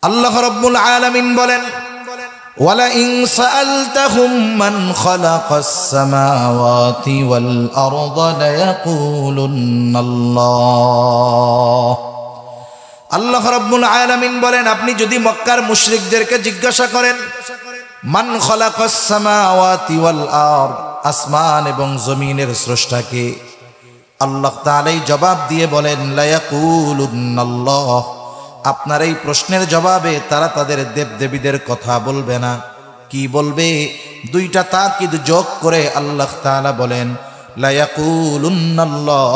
আল্লাহ রাব্বুল আলামিন বলেন, ওয়ালাইন সাআলতাহুম মান খালাকাস সামাওয়াতি ওয়াল আরদা লায়াকুলুন্নাল্লাহ। আল্লাহ রাব্বুল আলামিন বলেন, আপনি যদি মক্কার মুশরিকদেরকে জিজ্ঞাসা করেন মান খালাকাস সামাওয়াতি ওয়াল আরদ, আসমান এবং জমিনের স্রষ্টাকে, আল্লাহ তাআলাই জবাব দিয়ে বলেন লায়াকুলুন্নাল্লাহ। আপনার এই প্রশ্নের জবাবে তারা তাদের দেবদেবীদের কথা বলবে না। কি বলবে? দুইটা তাকিদ যোগ করে আল্লাহ তাআলা বলেন লায়াকুলুন্নাল্লাহ,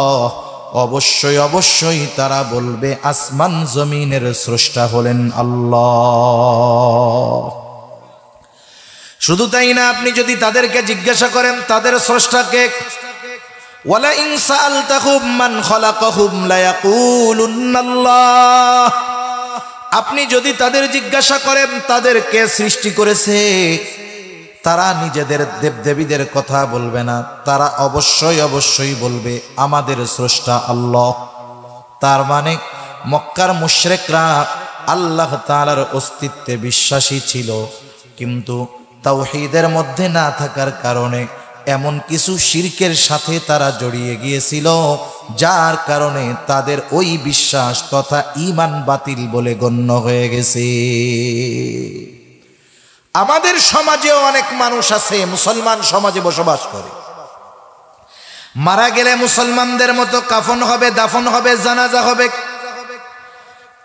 অবশ্যই অবশ্যই তারা বলবে আসমান জমিনের স্রষ্টা হলেন আল্লাহ। শুধু তাই না, আপনি যদি তাদেরকে জিজ্ঞাসা করেন তাদের স্রষ্টাকে, ওয়ালাইন সাআলতাহুম মান খালাকাহুম লায়াকুলুন্নাল্লাহ, আপনি যদি তাদের জিজ্ঞাসা করেন তাদেরকে সৃষ্টি করেছে, তারা নিজেদের দেবদেবীদের কথা বলবে না, তারা অবশ্যই অবশ্যই বলবে আমাদের স্রষ্টা আল্লাহ। তার মানে মক্কার মুশরিকরা আল্লাহ তাআলার অস্তিত্বে বিশ্বাসী ছিল, কিন্তু তাওহীদের মধ্যে না থাকার কারণে এমন কিছু শিরকের সাথে তারা জড়িয়ে গিয়েছিল, যার কারণে তাদের ওই বিশ্বাস তথা ঈমান বাতিল বলে গণ্য হয়ে গেছে। আমাদের সমাজেও অনেক মানুষ আছে, মুসলমান সমাজে বসবাস করে, মারা গেলে মুসলমানদের মতো কাফন হবে, দাফন হবে, জানাজা হবে,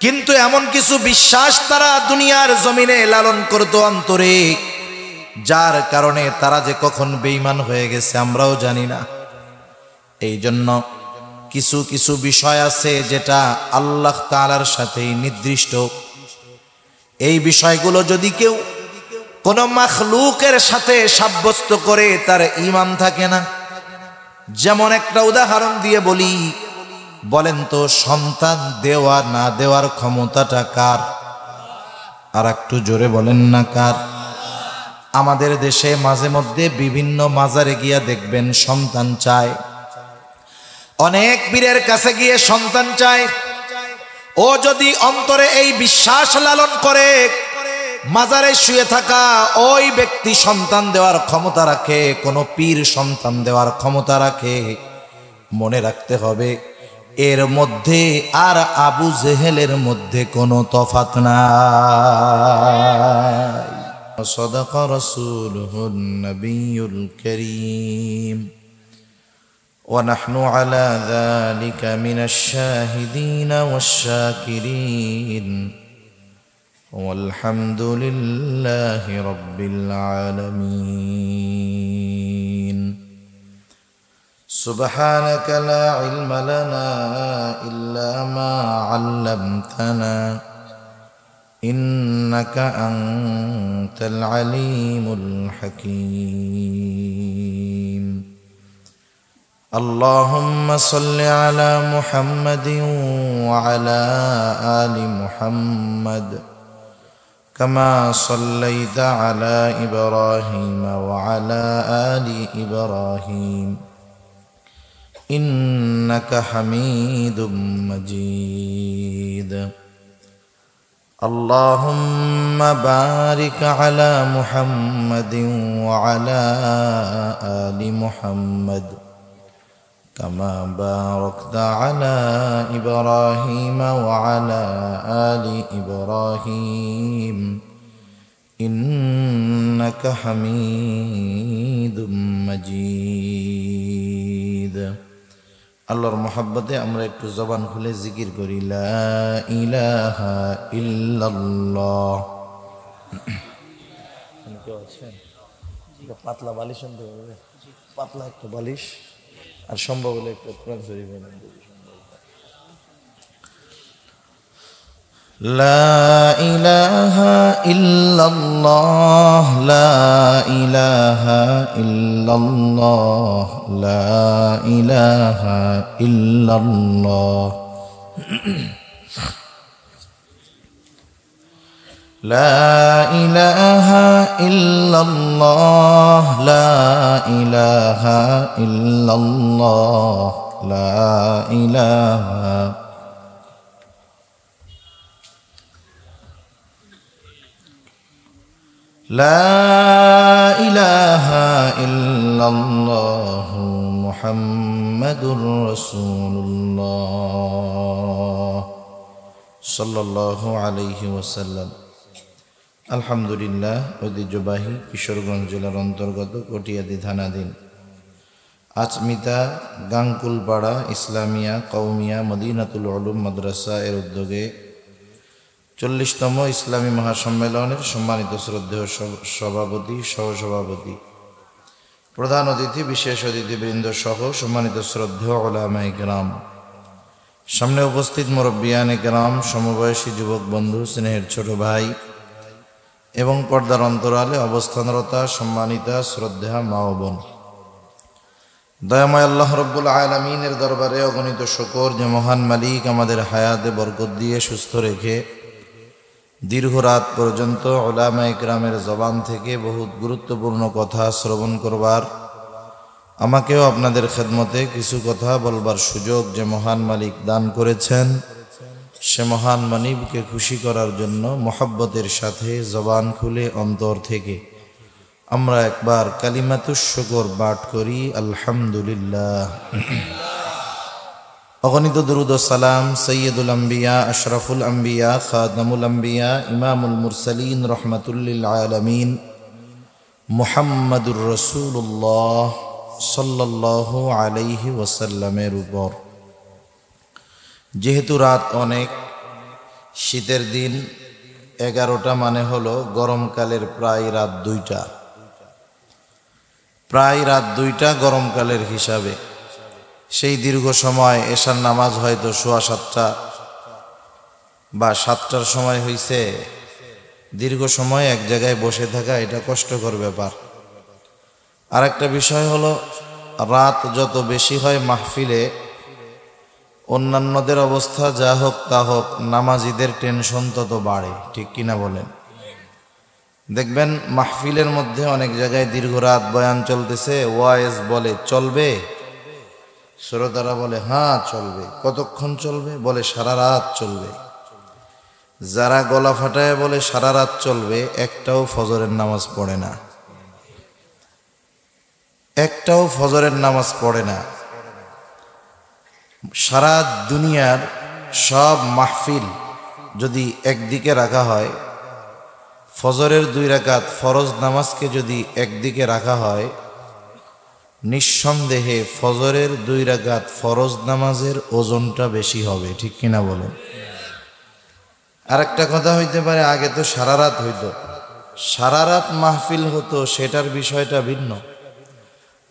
কিন্তু এমন কিছু বিশ্বাস তারা দুনিয়ার জমিনে লালন করত অন্তরে, যার কারণে তারা যে কখন বেঈমান হয়ে গেছে আমরাও জানি না। এই জন্য কিছু কিছু বিষয় আছে যেটা আল্লাহ তাআলার সাথেই নির্দিষ্ট। এই বিষয়গুলো যদি কেউ কোন মাখলুকের সাথে সাব্যস্ত করে তার ঈমান থাকে না। যেমন একটা উদাহরণ দিয়ে বলি, বলেন তো সন্তান দেওয়া না দেওয়ার ক্ষমতাটা কার? আর একটু জোরে বলেন না কার? আমাদের দেশে মাঝে মধ্যে বিভিন্ন মাজারে গিয়া দেখবেন সন্তান চায়, অনেক পীরের কাছে গিয়ে সন্তান চায়। ও যদি অন্তরে এই বিশ্বাস লালন করে মাজারে শুয়ে থাকা ওই ব্যক্তি সন্তান দেওয়ার ক্ষমতা রাখে, কোন পীর সন্তান দেওয়ার ক্ষমতা রাখে, মনে রাখতে হবে এর মধ্যে আর আবু জেহেলের মধ্যে কোনো তফাৎ নাই। صدق رسوله النبي الكريم ونحن على ذلك من الشاهدين والشاكرين والحمد لله رب العالمين سبحانك لا علم لنا إلا ما علمتنا إنك أنت العليم الحكيم اللهم صل على محمد وعلى آل محمد كما صليت على إبراهيم وعلى آل إبراهيم إنك حميد مجيد اللهم بارك على محمد وعلى آل محمد كما باركت على إبراهيم وعلى آل إبراهيم إنك حميد مجيد আল্লাহর মহব্বতে আমরা একটু জবান খুলে জিকির করি লা ইলাহা ইল্লাল্লাহ। কেউ আছেন? পাতলা বালিশ আনতে হবে, পাতলা একটা বালিশ, আর সম্ভব হলে একটা কোরআন শরীফ বলেন। লা ইলাহা ইল্লাল্লাহ লা ইলাহা ইল্লাল্লাহ লা ইলাহা ইল্লাল্লাহ লা ইলাহা ইল্লাল্লাহ লা ইলাহা ইল্লাল্লাহ লা ইলাহা লা ইলাহা ইল্লাল্লাহ মুহাম্মাদুর রাসূলুল্লাহ সাল্লাল্লাহু আলাইহি ওয়াসাল্লাম। আলহামদুলিল্লাহ, ঐতিহ্যবাহী কিশোরগঞ্জ জেলার অন্তর্গত কটিয়াদি থানাধীন আচমিতা গাংকুলপাড়া ইসলামিয়া কওমিয়া মদিনাতুল উলুম মাদ্রাসা এর উদ্যোগে 40তম ইসলামী মহাসম্মেলনের সম্মানিত শ্রদ্ধেয় সভাপতি, সহসভাপতি, প্রধান অতিথি, বিশেষ অতিথিবৃন্দ সহ সম্মানিত শ্রদ্ধেয় উলামায়ে কেরাম, সামনে উপস্থিত মুরব্বিয়ানে কেরাম, সমবয়সী যুবক বন্ধু, স্নেহের ছোট ভাই এবং পর্দার অন্তরালে অবস্থানরতা সম্মানিতা শ্রদ্ধা মা ও বোন, দয়াময় আল্লাহ রব্বুল আলামিনের দরবারে অগণিত শুকর যে মহান মালিক আমাদের হায়াতে বরকত দিয়ে সুস্থ রেখে দীর্ঘ রাত পর্যন্ত উলামায়ে কেরামের জবান থেকে বহুত গুরুত্বপূর্ণ কথা শ্রবণ করবার, আমাকেও আপনাদের খেদমতে কিছু কথা বলবার সুযোগ যে মহান মালিক দান করেছেন, সে মহান মালিককে খুশি করার জন্য মহব্বতের সাথে জবান খুলে অন্তর থেকে আমরা একবার কালিমাতুশ শুকর পাঠ করি, আলহামদুলিল্লাহ। অগণিত দুরুদ ও সালাম সৈয়দুল আম্বিয়া, আশরাফুল আম্বিয়া, খাতামুল আম্বিয়া, ইমামুল মুরসালিন, রহমাতুল্লিল আলামিন মুহাম্মাদুর রাসূলুল্লাহ সাল্লাল্লাহু আলাইহি ওয়াসাল্লামের উপর। যেহেতু রাত অনেক, শীতের দিন, 11টা মানে হলো গরমকালের প্রায় রাত 2টা, প্রায় রাত 2টা গরমকালের হিসাবে। সেই দীর্ঘ সময় এশার নামাজ হয়তো 7:15 বা 7টার সময় হইছে। দীর্ঘ সময় এক জায়গায় বসে থাকা এটা কষ্টকর ব্যাপার। আর একটা বিষয় হলো, রাত যত বেশি হয় মাহফিলে, অন্যান্যদের অবস্থা যা হোক তা হোক, নামাজিদের টেনশন তত বাড়ে, ঠিক কিনা বলেন? দেখবেন মাহফিলের মধ্যে অনেক জায়গায় দীর্ঘ রাত বয়ান চলতেছে, ওয়াইজ বলে চলবে, শ্রোতারা বলে হ্যাঁ চলবে। কতক্ষণ চলবে? বলে সারা রাত চলবে। যারা গলা ফাটায় বলে সারা রাত চলবে, একটাও ফজরের নামাজ পড়ে না, একটাও ফজরের নামাজ পড়ে না। সারা দুনিয়ার সব মাহফিল যদি একদিকে রাখা হয়, ফজরের 2 রাকাত ফরজ নামাজকে যদি একদিকে রাখা হয়, নিঃসন্দেহে ফজরের 2 রাকাত ফরজ নামাজের ওজনটা বেশি হবে, ঠিক কিনা বলেন? আরেকটা কথা হইতে পারে, আগে তো সারা রাত হইতো, সারা রাত মাহফিল হতো, সেটার বিষয়টা ভিন্ন।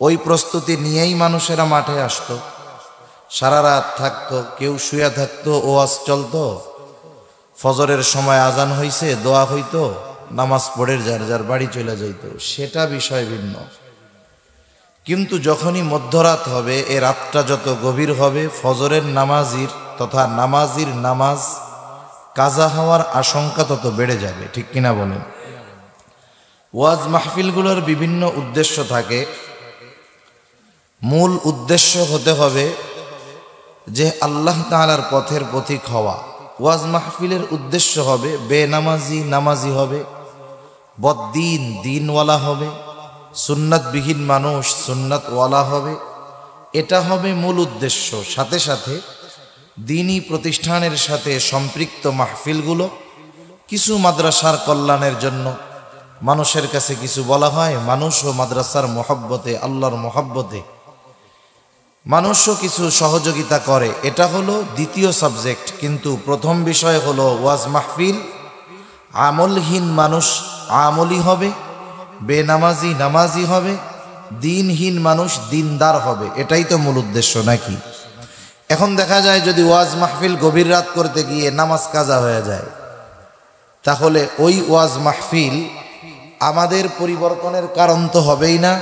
ওই প্রস্তুতি নিয়েই মানুষেরা মাঠে আসতো, সারা রাত থাকতো, কেউ শুয়ে থাকতো, ওয়াজ চলতো, ফজরের সময় আজান হইছে, দোয়া হইতো, নামাজ পড়ে যার যার বাড়ি চলে যাইতো, সেটা বিষয় ভিন্ন। কিন্তু যখনই মধ্যরাত হবে, এ রাতটা যত গভীর হবে, ফজরের নামাজির তথা নামাজির নামাজ কাজা হওয়ার আশঙ্কা তত বেড়ে যাবে, ঠিক কিনা বলেন? ওয়াজ মাহফিলগুলোর বিভিন্ন উদ্দেশ্য থাকে। মূল উদ্দেশ্য হতে হবে যে আল্লাহ তাআলার পথের পথিক হওয়া। ওয়াজ মাহফিলের উদ্দেশ্য হবে বেনামাজি নামাজি হবে, বদ্দিন দিনওয়ালা হবে, সুন্নাতবিহীন মানুষ সুন্নাতওয়ালা হবে, এটা হবে মূল উদ্দেশ্য। সাথে সাথে দ্বীনি প্রতিষ্ঠানের সাথে সম্পৃক্ত মাহফিলগুলো কিছু মাদ্রাসার কল্যাণের জন্য মানুষের কাছে কিছু বলা হয়, মানুষও মাদ্রাসার মহব্বতে, আল্লাহর মহব্বতে মানুষও কিছু সহযোগিতা করে, এটা হলো দ্বিতীয় সাবজেক্ট। কিন্তু প্রথম বিষয় হলো ওয়াজ মাহফিল আমলহীন মানুষ আমলি হবে, বেনামাজি নামাজি হবে, দিনহীন মানুষ দিনদার হবে, এটাই তো মূল উদ্দেশ্য নাকি? এখন দেখা যায় যদি ওয়াজ মাহফিল গভীর রাত করতে গিয়ে নামাজ কাজা হয়ে যায়, তাহলে ওই ওয়াজ মাহফিল আমাদের পরিবর্তনের কারণ তো হবেই না,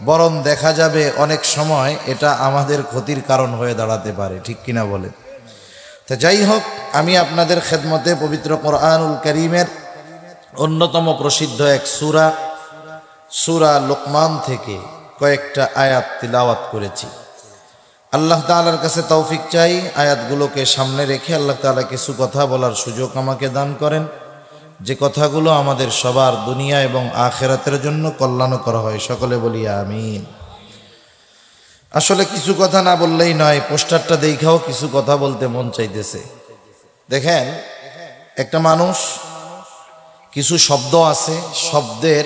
বরং দেখা যাবে অনেক সময় এটা আমাদের ক্ষতির কারণ হয়ে দাঁড়াতে পারে, ঠিক কিনা বলে? তো যাই হোক, আমি আপনাদের খেদমতে পবিত্র কোরআনুল কারীমের অন্যতম প্রসিদ্ধ এক সূরা, সূরা লোকমান থেকে কয়েকটা আয়াত তিলাওয়াত করেছি। আল্লাহ তাআলার কাছে তৌফিক চাই, আয়াতগুলোকে সামনে রেখে আল্লাহ তাআলা কিছু কথা বলার সুযোগ আমাকে দান করেন। যে কথাগুলো আমাদের সবার দুনিয়া এবং আখিরাতের জন্য কল্যাণ করা হয়। সকলে বলি আমিন। আসলে কিছু কথা না বললেই নয়, পোস্টারটা দেখাও কিছু কথা বলতে মন চাইতেছে। দেখেন, একটা মানুষ, কিছু শব্দ আছে, শব্দের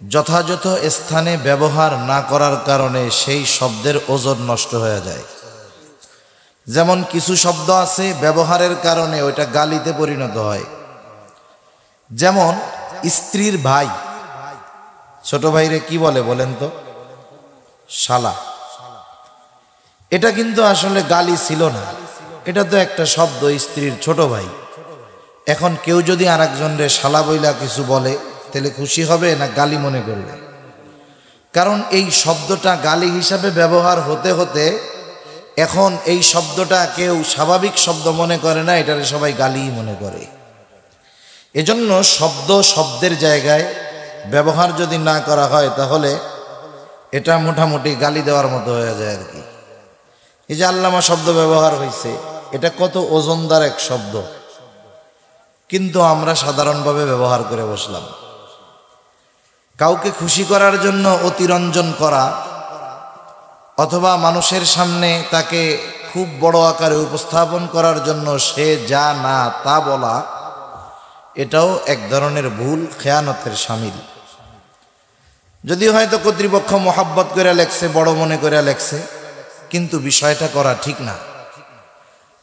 যথাযথ স্থানে ব্যবহার না করার কারণে সেই শব্দের ওজন নষ্ট হয়ে যায়। যেমন কিছু শব্দ আছে ব্যবহারের কারণে ওইটা গালিতে পরিণত হয়। যেমন স্ত্রীর ভাই, ছোট ভাইরে কি বলে বলেন তো? শালা। এটা কিন্তু আসলে গালি ছিল না, এটা তো একটা শব্দ, স্ত্রীর ছোট ভাই। এখন কেউ যদি আরেকজনরে শালা বইলা কিছু বলে, তাহলে খুশি হবে না গালি মনে করবে? কারণ এই শব্দটা গালি হিসাবে ব্যবহার হতে হতে এখন এই শব্দটা কেউ স্বাভাবিক শব্দ মনে করে না, এটারে সবাই গালিই মনে করে। এজন্য শব্দ শব্দের জায়গায় ব্যবহার যদি না করা হয় তাহলে এটা মোটামুটি গালি দেওয়ার মতো হয়ে যায় আর কি। এই যে আল্লামা শব্দ ব্যবহার হয়েছে, এটা কত ওজনদার এক শব্দ, কিন্তু আমরা সাধারণভাবে ব্যবহার করে বসলাম। কাউকে খুশি করার জন্য অতিরঞ্জন করা অথবা মানুষের সামনে তাকে খুব বড় আকারে উপস্থাপন করার জন্য সে যা না তা বলা, এটাও এক ধরনের ভুল, খেয়ানতের শামিল। যদিও হয়তো কর্তৃপক্ষ মোহাব্বত করে লেখছে, বড় মনে করে লেখছে, কিন্তু বিষয়টা করা ঠিক না।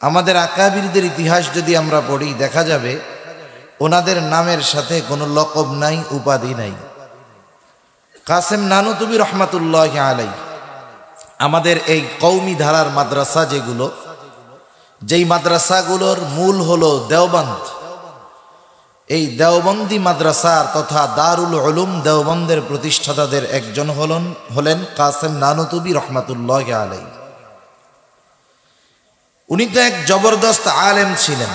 আমাদের আকাবিরদের ইতিহাস যদি আমরা পড়ি, দেখা যাবে ওনাদের নামের সাথে কোনো লকব নাই, উপাধি নাই। কাসেম নানুতুবি রহমাতুল্লাহ আলাইহি, আমাদের এই কওমি ধারার মাদ্রাসা যেগুলো, যেই মাদ্রাসাগুলোর মূল হলো দেওবন্দ, এই দেওবন্দি মাদ্রাসার তথা দারুল উলুম দেওবন্দের প্রতিষ্ঠাতাদের একজন হলেন কাসেম নানুতুবি রহমাতুল্লাহ আলাইহি। উনি তো এক জবরদস্ত আলেম ছিলেন।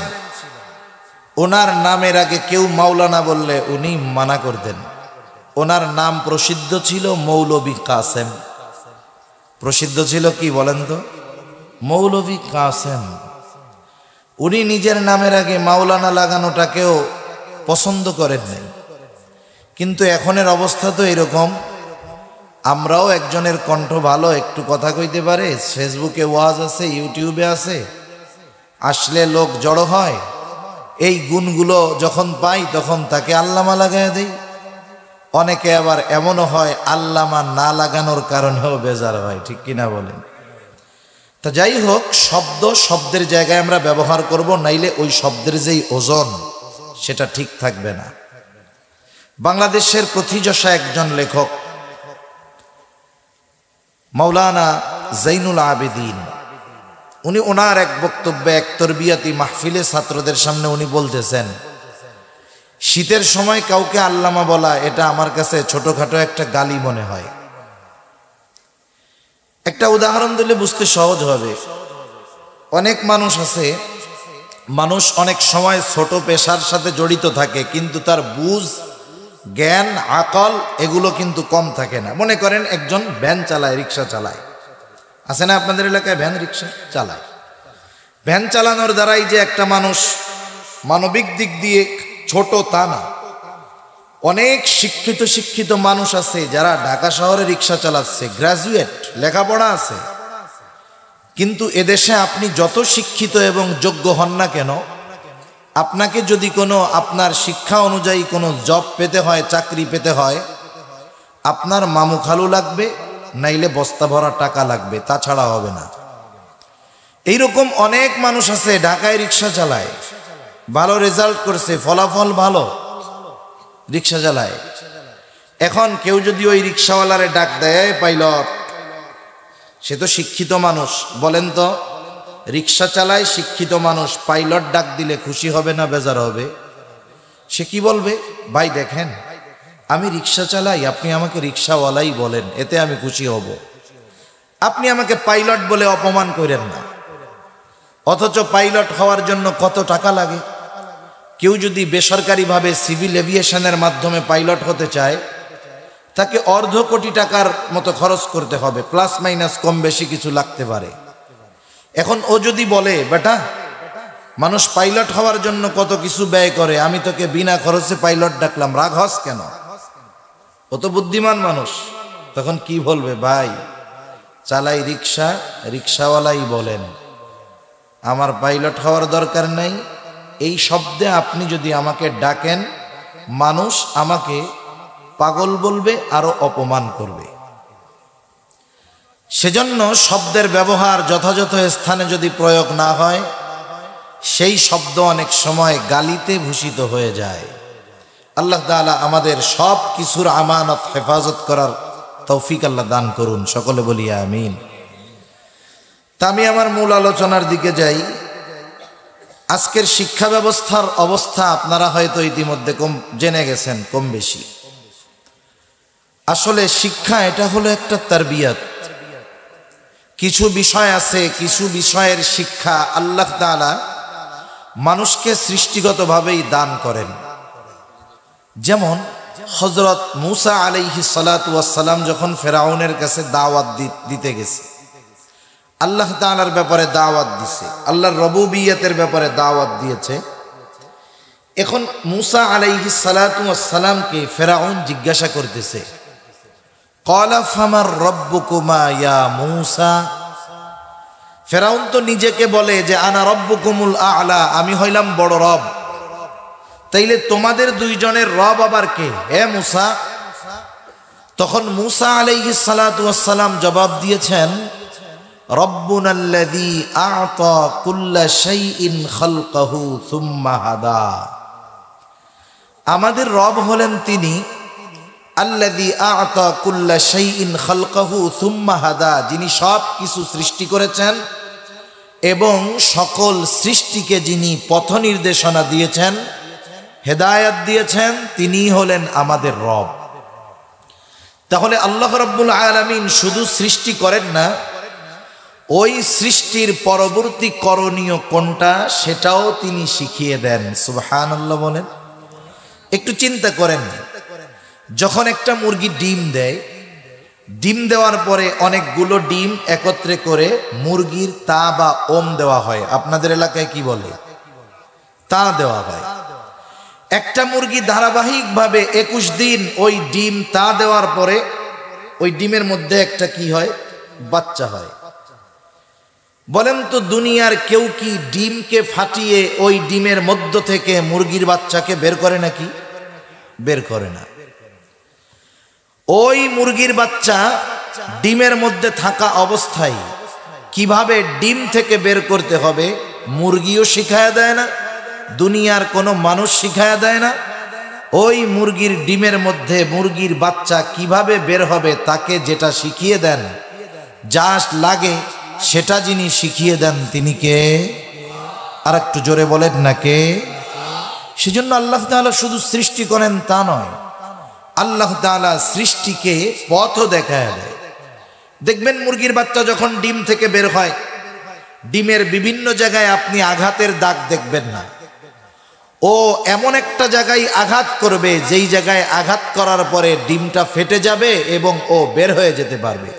ওনার নামের আগে কেউ মাওলানা বললে উনি মানা করতেন। ওনার নাম প্রসিদ্ধ ছিল মৌলভী কাসেম। প্রসিদ্ধ ছিল কি বলেন তো? মৌলভী কাসেম। উনি নিজের নামের আগে মাওলানা লাগানোটাকেও পছন্দ করেন নাই। কিন্তু এখনের অবস্থা তো এরকম, আমরাও একজনের কণ্ঠ ভালো, একটু কথা কইতে পারে, ফেসবুকে ওয়াজ আছে, ইউটিউবে আছে, আসলে লোক জড়ো হয়, এই গুণগুলো যখন পাই তখন তাকে আল্লামা লাগাইয়া দেই। অনেকে আবার এমনও হয় আল্লামা না লাগানোর কারণেও বেজার হয়, ঠিক কিনা বলেন? তা যাই হোক, শব্দ শব্দের জায়গায় আমরা ব্যবহার করব, নাইলে ওই শব্দের যেই ওজন সেটা ঠিক থাকবে না। বাংলাদেশের প্রথিযশা একজন লেখক মাওলানা জাইনুল আবেদিন, উনি ওনার এক বক্তব্যে এক তরবিয়াতি মাহফিলে ছাত্রদের সামনে উনি বলতেছেন, শীতের সময় কাউকে আল্লামা বলা এটা আমার কাছে ছোটখাটো একটা গালি মনে হয়। একটা উদাহরণ দিলে বুঝতে সহজ হবে। অনেক মানুষ আছে, মানুষ অনেক সময় ছোট পেশার সাথে জড়িত থাকে, কিন্তু তার বুঝ, জ্ঞান, আকল এগুলো কিন্তু কম থাকে না। মনে করেন একজন ভ্যান চালায়, রিক্সা চালায়, আছে না আপনাদের এলাকায় ভ্যান রিক্সা চালায়? ভ্যান চালানোর দ্বারাই যে একটা মানুষ মানবিক দিক দিয়ে ছোট তা না। অনেক শিক্ষিত মানুষ আছে যারা ঢাকা শহরে রিক্সা চালাচ্ছে, গ্রাজুয়েট, লেখাপড়া আছে, কিন্তু এদেশে আপনি যত শিক্ষিত এবং যোগ্য হন না কেন, আপনাকে যদি কোনো আপনার শিক্ষা অনুযায়ী কোনো জব পেতে হয়, চাকরি পেতে হয়, আপনার মামু খালু লাগবে, নাইলে বস্তা ভরা টাকা লাগবে, তাছাড়া হবে না। এইরকম অনেক মানুষ আছে ঢাকায় রিক্সা চালায়, ভালো রেজাল্ট করছে, ফলাফল ভালো, রিক্সা চালায়। এখন কেউ যদি ওই রিক্সাওয়ালারে ডাক দেয় পাইলট, সে তো শিক্ষিত মানুষ, বলেন তো রিক্সা চালায় শিক্ষিত মানুষ, পাইলট ডাক দিলে খুশি হবে না বেজার হবে? সে কি বলবে? ভাই দেখেন আমি রিক্সা চালাই, আপনি আমাকে রিক্সাওয়ালাই বলেন, এতে আমি খুশি হব। আপনি আমাকে পাইলট বলে অপমান করেন না। অথচ পাইলট হওয়ার জন্য কত টাকা লাগে। কেউ যদি বেসরকারিভাবে সিভিল এভিয়েশনের মাধ্যমে পাইলট হতে চায়, তাকে অর্ধ কোটি টাকার মতো খরচ করতে হবে, প্লাস মাইনাস কম বেশি কিছু লাগতে পারে। এখন ও যদি বলে বেটা মানুষ পাইলট হওয়ার জন্য কত কিছু ব্যয় করে, আমি তোকে বিনা খরচে পাইলট ডাকলাম, রাগ হস কেন? ও তো বুদ্ধিমান মানুষ। তখন কি বলবে? ভাই চালাই রিক্সা, রিক্সাওয়ালাই বলেন, আমার পাইলট হওয়ার দরকার নাই। এই শব্দে আপনি যদি আমাকে ডাকেন, মানুষ আমাকে পাগল বলবে, আরো অপমান করবে। সেজন্য শব্দের ব্যবহার যথাযথ স্থানে যদি প্রয়োগ না হয়, সেই শব্দ অনেক সময় গালিতে ভূষিত হয়ে যায়। আল্লাহ তাআলা আমাদের সব কিছুর আমানত হেফাজত করার তৌফিক আল্লাহ দান করুন, সকলে বলি আমিন। তা আমি আমার মূল আলোচনার দিকে যাই। আজকের শিক্ষা ব্যবস্থার অবস্থা আপনারা হয়তো ইতিমধ্যে জেনে গেছেন কম বেশি। আসলে শিক্ষা এটা হলো একটা তারবিয়াত। কিছু বিষয় আছে, কিছু বিষয়ের শিক্ষা আল্লাহ তাআলা মানুষকে সৃষ্টিগতভাবেই দান করেন। যেমন হযরত মূসা আলাইহিস সালাতু ওয়াস সালাম যখন ফেরাউনের কাছে দাওয়াত দিতে গেছে, আল্লাহ তাআলার ব্যাপারে দাওয়াত দিছে, আল্লাহর রুবুবিয়তের ব্যাপারে দাওয়াত দিয়েছে। এখন মূসা আলাইহিস সালাতু ওয়াস সালামকে ফেরাউন জিজ্ঞাসা করতেছে, ক্বালা ফামার রব্বুকুমা ইয়া মূসা। ফেরাউন তো নিজেকে বলে যে আনা রব্বুকুমুল আ'লা, আমি হইলাম বড় রব। তাইলে তোমাদের দুইজনের রব আবার কে হে মূসা? তখন মূসা আলাইহিস সালাতু ওয়াস সালাম জবাব দিয়েছেন, রব্বুনাল্লাযী আ'তা কুল্লা শাইইন খালকাহু সুম্মা হাদা। আমাদের রব হলেন তিনি, আল্লাযী আ'তা কুল্লা শাইইন খালকাহু সুম্মা হাদা, যিনি সব কিছু সৃষ্টি করেছেন এবং সকল সৃষ্টিকে যিনি পথ নির্দেশনা দিয়েছেন, হেদায়েত দিয়েছেন, তিনি হলেন আমাদের রব। তাহলে আল্লাহ রাব্বুল আলামিন শুধু সৃষ্টি করেন না, ওই সৃষ্টির পরবর্তী করণীয় কোনটা সেটাও তিনি শিখিয়ে দেন। সুবহানাল্লাহ বলেন। একটু চিন্তা করেন, যখন একটা মুরগি ডিম দেয়, ডিম দেওয়ার পরে অনেকগুলো ডিম একত্রে করে মুরগির তা বা ওম দেওয়া হয়। আপনাদের এলাকায় কি বলে? তা দেওয়া হয়। একটা মুরগি ধারাবাহিকভাবে 21 দিন ওই ডিম তা দেওয়ার পরে ওই ডিমের মধ্যে একটা কি হয়? বাচ্চা হয়। বলেন তো দুনিয়ার কেউ কি ডিমকে ফাটিয়ে ওই ডিমের মধ্য থেকে মুরগির বাচ্চাকে বের করে নাকি? বের করে না। ওই মুরগির বাচ্চা ডিমের মধ্যে থাকা অবস্থায় কিভাবে ডিম থেকে বের করতে হবে মুরগিও শিখায়া দেয় না, দুনিয়ার কোনো মানুষ শিখায়া দেয় না। ওই মুরগির ডিমের মধ্যে মুরগির বাচ্চা কিভাবে বের হবে তাকে যেটা শিখিয়ে দেন, যা লাগে সেটা যিনি শিখিয়ে দেন তিনি কে? আর একটু জোরে বলেন না কে? সেজন্য আল্লাহ তাআলা শুধু সৃষ্টি করেন তা নয়, আল্লাহ তাআলা সৃষ্টিকে পথও দেখায় দেয়। দেখবেন মুরগির বাচ্চা যখন ডিম থেকে বের হয়, ডিমের বিভিন্ন জায়গায় আপনি আঘাতের দাগ দেখবেন না। ও এমন একটা জায়গায় আঘাত করবে যেই জায়গায় আঘাত করার পরে ডিমটা ফেটে যাবে এবং ও বের হয়ে যেতে পারবে।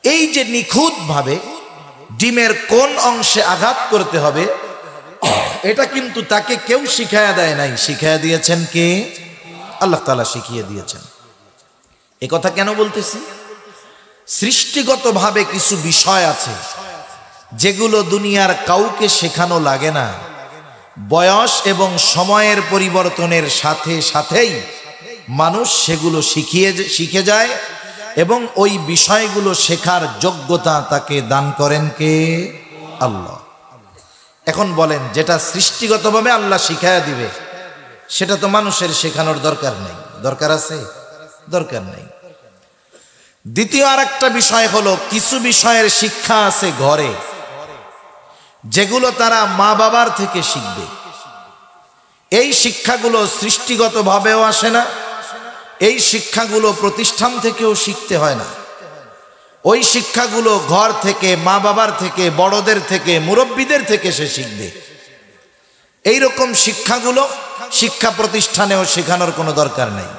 এই যে নিখুঁতভাবে ডিমের কোন অংশে আঘাত করতে হবে, এটা কিন্তু তাকে কেউ শিখায়া দেয় নাই, শিখায়া দিয়েছেন কে? আল্লাহ তাআলা শিখিয়ে দিয়েছেন। এ কথা কেন বলতেছি? সৃষ্টিগতভাবে কিছু বিষয় আছে যেগুলো দুনিয়ার কাউকে শেখানো লাগে না। বয়স এবং সময়ের পরিবর্তনের সাথে সাথেই মানুষ সেগুলো শিখে যায় এবং ওই বিষয়গুলো শেখার যোগ্যতা তাকে দান করেন কে? আল্লাহ। এখন বলেন, যেটা সৃষ্টিগতভাবে আল্লাহ শিখায়া দিবে সেটা তো মানুষের শেখানোর দরকার নেই। দরকার আছে? দরকার নেই। দ্বিতীয় আরেকটা বিষয় হলো, কিছু বিষয়ের শিক্ষা আছে ঘরে, যেগুলো তারা মা বাবার থেকে শিখবে। এই শিক্ষাগুলো সৃষ্টিগতভাবেও আসে না, এই শিক্ষাগুলো প্রতিষ্ঠান থেকেও শিখতে হয় না। ওই শিক্ষাগুলো ঘর থেকে, মা বাবার থেকে, বড়দের থেকে, মুরব্বীদের থেকে সে শিখবে। এইরকম শিক্ষাগুলো শিক্ষা প্রতিষ্ঠানেও শেখানোর কোনো দরকার নেই।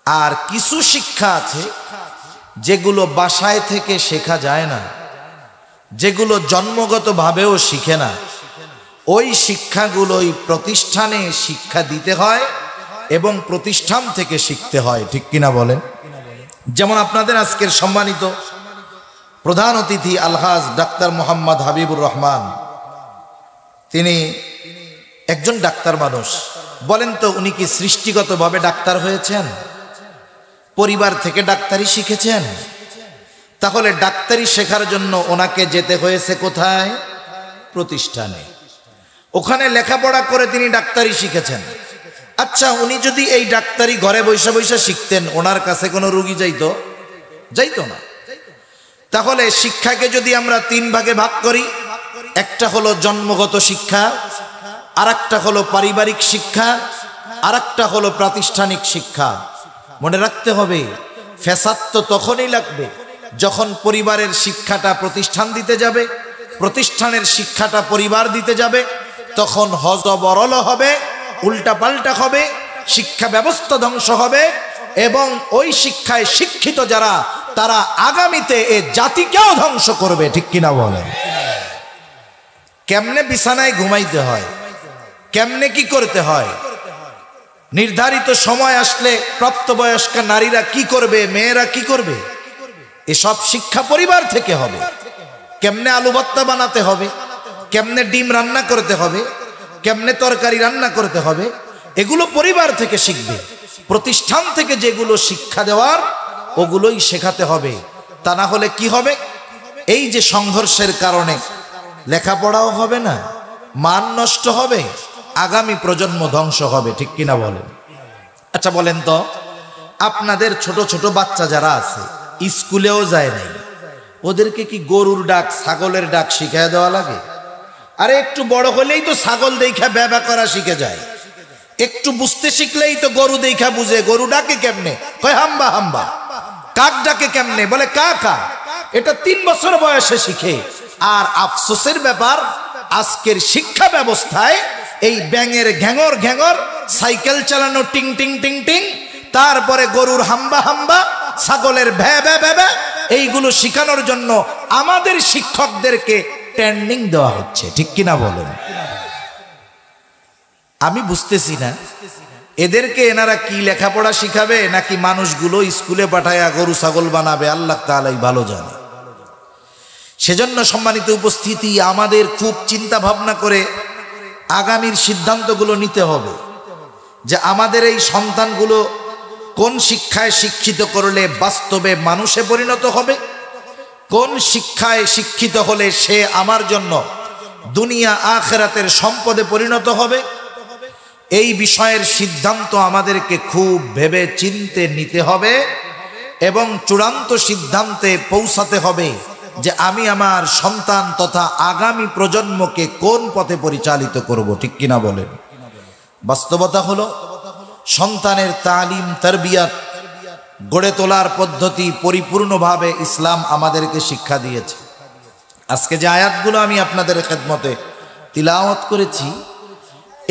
আর কিছু শিক্ষা আছে যেগুলো বাসায় থেকে শেখা যায় না, যেগুলো জন্মগতভাবেও শিখে না, ওই শিক্ষাগুলোই প্রতিষ্ঠানে শিক্ষা দিতে হয় এবং প্রতিষ্ঠান থেকে শিখতে হয়, ঠিক কিনা বলেন? যেমন আপনাদের আজকের সম্মানিত প্রধান অতিথি আলহাজ ডাক্তার মোহাম্মদ হাবিবুর রহমান, তিনি একজন ডাক্তার মানুষ। বলেন তো উনি কি সৃষ্টিগতভাবে ডাক্তার হয়েছেন? পরিবার থেকে ডাক্তারি শিখেছেন? তাহলে ডাক্তারি শেখার জন্য ওনাকে যেতে হয়েছে কোথায়? প্রতিষ্ঠানে। ওখানে লেখাপড়া করে তিনি ডাক্তারি শিখেছেন। আচ্ছা, উনি যদি এই ডাক্তারি ঘরে বৈশা বৈশা শিখতেন, ওনার কাছে কোনো রোগী যাইতো না। তাহলে শিক্ষাকে যদি আমরা 3 ভাগে ভাগ করি, একটা হলো জন্মগত শিক্ষা, আরেকটা হলো পারিবারিক শিক্ষা, আরেকটা হলো প্রাতিষ্ঠানিক শিক্ষা। মনে রাখতে হবে, ফ্যাসাদ তো তখনই লাগবে যখন পরিবারের শিক্ষাটা প্রতিষ্ঠান দিতে যাবে, প্রতিষ্ঠানের শিক্ষাটা পরিবার দিতে যাবে, তখন হযবরল হবে, উল্টাপাল্টা হবে, শিক্ষা ব্যবস্থা ধ্বংস হবে এবং ওই শিক্ষায় শিক্ষিত যারা, তারা আগামীতে এ জাতিকেও ধ্বংস করবে, ঠিক কিনা বলেন? কেমনে বিছানায় ঘুমাইতে হয়, কেমনে কি করতে হয়, নির্ধারিত সময় আসলে প্রাপ্তবয়স্ক নারীরা কি করবে, মেয়েরা কি করবে, এসব শিক্ষা পরিবার থেকে হবে। কেমনে আলু ভর্তা বানাতে হবে, কেমনে ডিম রান্না করতে হবে, কেমনে তরকারি রান্না করতে হবে, এগুলো পরিবার থেকে শিখবে। প্রতিষ্ঠান থেকে যেগুলো শিক্ষা দেওয়ার, ওগুলোই শেখাতে হবে। তা না হলে কি হবে? এই যে সংঘর্ষের কারণে লেখাপড়াও হবে না, মান নষ্ট হবে, আগামী প্রজন্ম ধ্বংস হবে, ঠিক কিনা বলেন? আচ্ছা বলেন তো, আপনাদের ছোট ছোট বাচ্চা যারা আছে, স্কুলেও যায় নাই, ওদেরকে কি গরুর ডাক, ছাগলের ডাক শিখায় দেওয়া লাগে? আরে একটু বড় হলেই তো ছাগল দেখা ব্যবা করা শিখে যায়, একটু বুঝতে শিখলেই তো গরু দেখা বুঝে। গরু ডাকে কেমনে? কয় হাম্বা হাম্বা। কাক ডাকে কেমনে? বলে কা কা। এটা 3 বছর বয়সে শিখে। আর আফসোসের ব্যাপার, আজকের শিক্ষা ব্যবস্থায় এই ব্যাঙের ঘ্যাঙর ঘ্যাঙর, সাইকেল চালানো টিং টিং টিং টিং, তারপরে গরুর হাম্বা হাম্বা, ছাগলের ভ্যা ভ্যা ভ্যা ভ্যা, এইগুলো শিখানোর জন্য আমাদের শিক্ষকদেরকে ট্রেনিং দেওয়া হচ্ছে, ঠিক কিনা বলেন? আমি বুঝতেছি না এদেরকে এনারা কি লেখাপড়া শিখাবে, নাকি মানুষগুলো স্কুলে পাঠায়া গরু ছাগল বানাবে, আল্লাহ তাআলাই ভালো জানে। সেজন্য সম্মানিত উপস্থিতি, আমাদের খুব চিন্তা ভাবনা করে আগামীর সিদ্ধান্তগুলো নিতে হবে যে আমাদের এই সন্তানগুলো কোন শিক্ষায় শিক্ষিত করলে বাস্তবে মানুষে পরিণত হবে, কোন শিক্ষায় শিক্ষিত হলে সে আমার জন্য দুনিয়া আখিরাতের সম্পদে পরিণত হবে। এই বিষয়ের সিদ্ধান্ত আমাদেরকে খুব ভেবে চিন্তে নিতে হবে এবং চূড়ান্ত সিদ্ধান্তে পৌঁছাতে হবে যে আমি আমার সন্তান তথা আগামী প্রজন্মকে কোন পথে পরিচালিত করব, ঠিক কিনা বলেন? বাস্তবতা হলো, সন্তানের তালিম তারবিয়াত গড়ে তোলার পদ্ধতি পরিপূর্ণভাবে ইসলাম আমাদেরকে শিক্ষা দিয়েছে। আজকে যে আয়াতগুলো আমি আপনাদের খেদমতে তিলাওয়াত করেছি,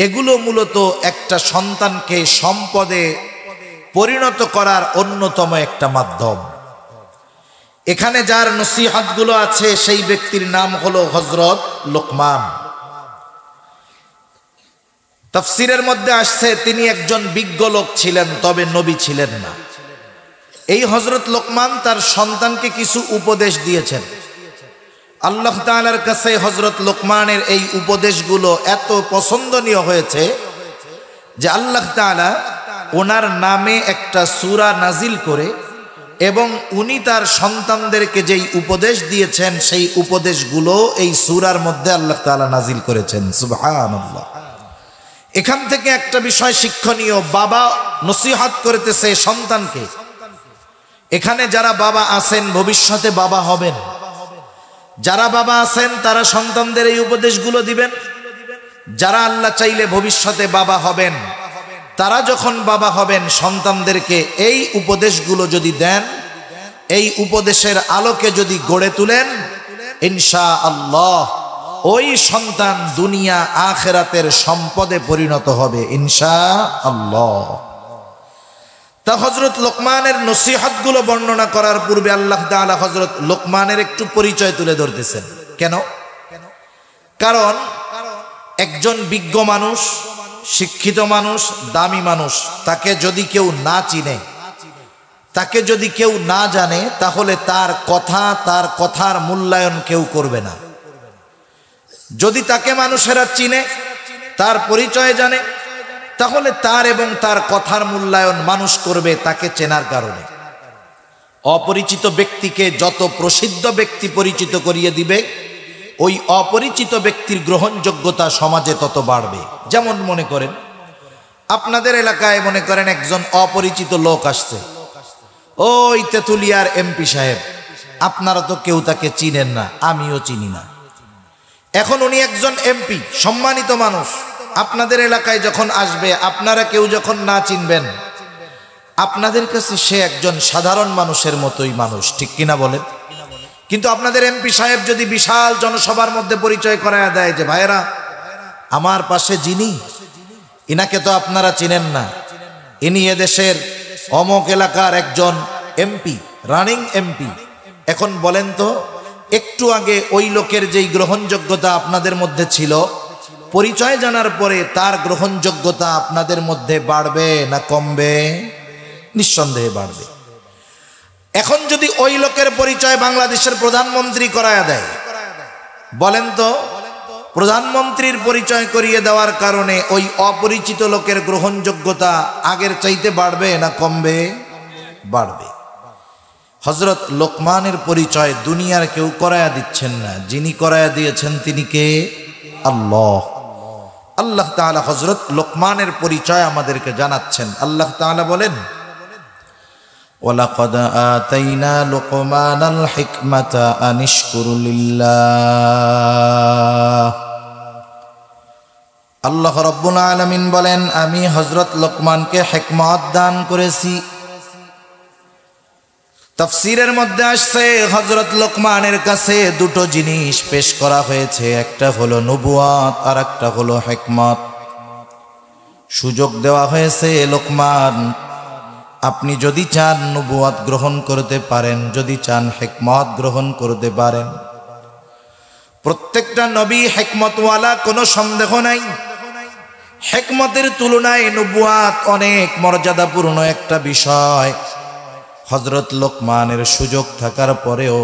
এগুলো মূলত একটা সন্তানকে সম্পদে পরিণত করার অন্যতম একটা মাধ্যম। এখানে যার নসিহতগুলো আছে সেই ব্যক্তির নাম হলো হযরত লোকমান। তাফসীরের মধ্যে আসছে তিনি একজন বিজ্ঞ লোক ছিলেন, তবে নবী ছিলেন না। এই হযরত লোকমান তার সন্তানকে কিছু উপদেশ দিয়েছেন। আল্লাহ তাআলার কাছে হযরত লোকমানের এই উপদেশগুলো এত পছন্দনীয় হয়েছে যে আল্লাহ তাআলা ওনার নামে একটা সূরা নাজিল করে এবং উনি তার সন্তানদেরকে যেই উপদেশ দিয়েছেন সেই উপদেশগুলো এই সূরার মধ্যে আল্লাহ তাআলা নাজিল করেছেন। সুবহানাল্লাহ। এখান থেকে একটা বিষয় শিক্ষণীয়, বাবা নসিহত করতেছে সন্তানকে। এখানে যারা বাবা আছেন, ভবিষ্যতে বাবা হবেন, যারা বাবা আছেন তারা সন্তানদের এই উপদেশগুলো দিবেন। যারা আল্লাহ চাইলে ভবিষ্যতে বাবা হবেন, তারা যখন বাবা হবেন সন্তানদেরকে এই উপদেশগুলো যদি দেন, এই উপদেশের আলোকে যদি গড়ে তুলেন, ইনশাআল্লাহ ওই সন্তান দুনিয়া আখিরাতের সম্পদে পরিণত হবে ইনশাআল্লাহ। তা হযরত লোকমানের নসিহতগুলো বর্ণনা করার পূর্বে আল্লাহ তাআলা হযরত লোকমানের একটু পরিচয় তুলে ধরতেছেন। কেন? কারণ একজন বিজ্ঞ মানুষ, শিক্ষিত মানুষ, দামি মানুষ, তাকে যদি কেউ না চিনে, তাকে যদি কেউ না জানে, তাহলে তার কথার মূল্যায়ন কেউ করবে না। যদি তাকে মানুষেরা চিনে, তার পরিচয় জানে, তাহলে তার এবং তার কথার মূল্যায়ন মানুষ করবে তাকে চেনার কারণে। অপরিচিত ব্যক্তিকে যত প্রসিদ্ধ ব্যক্তি পরিচিত করিয়ে দিবে, ওই অপরিচিত ব্যক্তির গ্রহণযোগ্যতা সমাজে তত বাড়বে। যেমন মনে করেন, আপনাদের এলাকায় মনে করেন একজন অপরিচিত লোক আসছে, ওই তেতুলিয়ার এমপি সাহেব, আপনারা তো কেউ তাকে চিনেন না, আমিও চিনি না। এখন উনি একজন এমপি, সম্মানিত মানুষ, আপনাদের এলাকায় যখন আসবে, আপনারা কেউ যখন না চিনবেন, আপনাদের কাছে সে একজন সাধারণ মানুষের মতোই মানুষ, ঠিক কিনা বলেন? কিন্তু আপনাদের এমপি সাহেব যদি বিশাল জনসভার মধ্যে পরিচয় করায় দেয় যে ভাইয়েরা, আমার পাশে যিনি, ইনাকে তো আপনারা চিনেন না, ইনি এদেশের অমুক এলাকার একজন এমপি, রানিং এমপি। এখন বলেন তো, একটু আগে ওই লোকের যেই গ্রহণযোগ্যতা আপনাদের মধ্যে ছিল, পরিচয় জানার পরে তার গ্রহণযোগ্যতা আপনাদের মধ্যে বাড়বে না কমবে? নিঃসন্দেহে বাড়বে। এখন যদি ওই লোকের পরিচয় বাংলাদেশের প্রধানমন্ত্রী করায়া দেয়, বলেন তো, প্রধানমন্ত্রীর পরিচয় করিয়ে দেওয়ার কারণে ওই অপরিচিত লোকের গ্রহণযোগ্যতা আগের চাইতে বাড়বে না কমবে? বাড়বে। হযরত লোকমানের পরিচয় দুনিয়ার কেউ করায়া দিচ্ছেন না, যিনি করায়া দিয়েছেন তিনি কে? আল্লাহ। আল্লাহ তাআলা হযরত লোকমানের পরিচয় আমাদেরকে জানাচ্ছেন। আল্লাহ তাআলা বলেন, ওয়ালাকাদ আতাইনা লুকমানাল হিকমাতা আনিশকুরু লিল্লাহ। আল্লাহ রাব্বুল আলামিন বলেন, আমি হযরত লোকমানকে হিকমত দান করেছি। তাফসীরের মধ্যে আসছে, হযরত লোকমানের কাছে দুটো জিনিস পেশ করা হয়েছে, একটা হলো নবুয়ত আর একটা হলো হিকমত। সুযোগ দেওয়া হয়েছে, লোকমান আপনি যদি চান নবুয়ত গ্রহণ করতে পারেন, যদি চান হিকমত গ্রহণ করতে পারেন। প্রত্যেকটা নবী হিকমতওয়ালা, কোনো সন্দেহ নাই। হিকমতের তুলনায় নবুয়ত অনেক মর্যাদাপূর্ণ একটা বিষয়। হযরত লোকমানের সুযোগ থাকার পরেও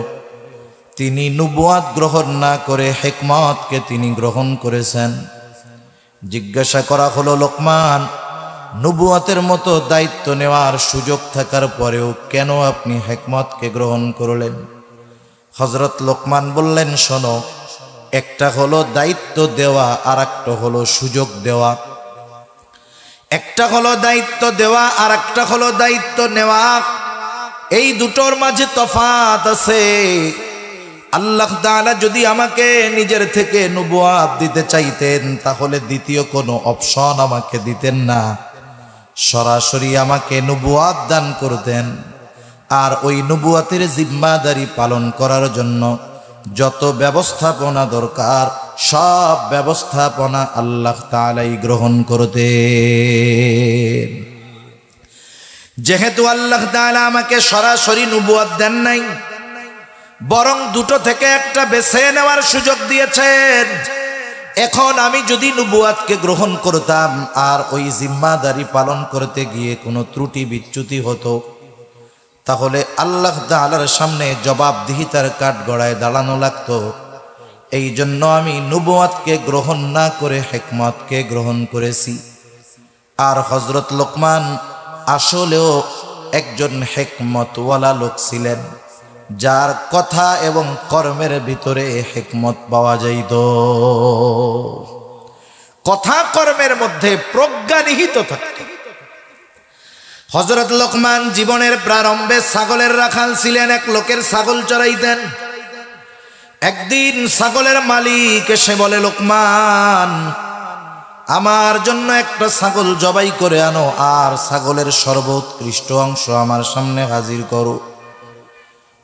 তিনি নবুয়ত গ্রহণ না করে হিকমতকে তিনি গ্রহণ করেছেন। জিজ্ঞাসা করা হলো, লোকমান, নবুয়তের মতো দায়িত্ব নেওয়ার সুযোগ থাকার পরেও কেন আপনি হিকমতকে গ্রহণ করলেন? হযরত লোকমান বললেন, শোনো, একটা হলো দায়িত্ব দেওয়া আর একটা হলো সুযোগ দেওয়া। একটা হলো দায়িত্ব দেওয়া আর একটা হলো দায়িত্ব নেওয়া। এই দুটোর মাঝে তফাৎ আছে। আল্লাহ তাআলা যদি আমাকে নিজের থেকে নবুয়ত দিতে চাইতেন, তাহলে দ্বিতীয় কোনো অপশন আমাকে দিতেন না, সরাসরি আমাকে নবুয়ত দান করতেন। আর ওই নবুয়তের জিম্মাদারি পালন করার জন্য যত ব্যবস্থাপনা দরকার, সব ব্যবস্থাপনা আল্লাহ তাআলাই গ্রহণ করতেন। যেহেতু আল্লাহ তাআলা আমাকে সরাসরি নবুয়ত দেন নাই, বরং দুটো থেকে একটা বেছে নেওয়ার সুযোগ দিয়েছেন। এখন আমি যদি নবুয়তকে গ্রহণ করতাম আর ওই জিম্মাদারি পালন করতে গিয়ে কোনো ত্রুটি বিচ্যুতি হতো, তাহলে আল্লাহ তাআলার সামনে জবাবদিহিতার কাঠগড়ায় দাঁড়ানো লাগতো। এই জন্য আমি নবুয়তকে গ্রহণ না করে হিকমতকে গ্রহণ করেছি। আর হযরত লোকমান আসলেও একজন হিকমতওয়ালা লোক ছিলেন, যার কথা এবং কর্মের ভিতরে হিকমত পাওয়া যাইত। কথা কর্মের মধ্যে প্রজ্ঞা নিহিত থাকত। হযরত লোকমান জীবনের প্রারম্ভে ছাগলের রাখাল ছিলেন, এক লোকের ছাগল চড়াইতেন। একদিন ছাগলের মালিক এসে বলে, লোকমান, আমার জন্য একটা ছাগল জবাই করে আনো আর ছাগলের সর্বোৎকৃষ্ট অংশ আমার সামনে হাজির করো।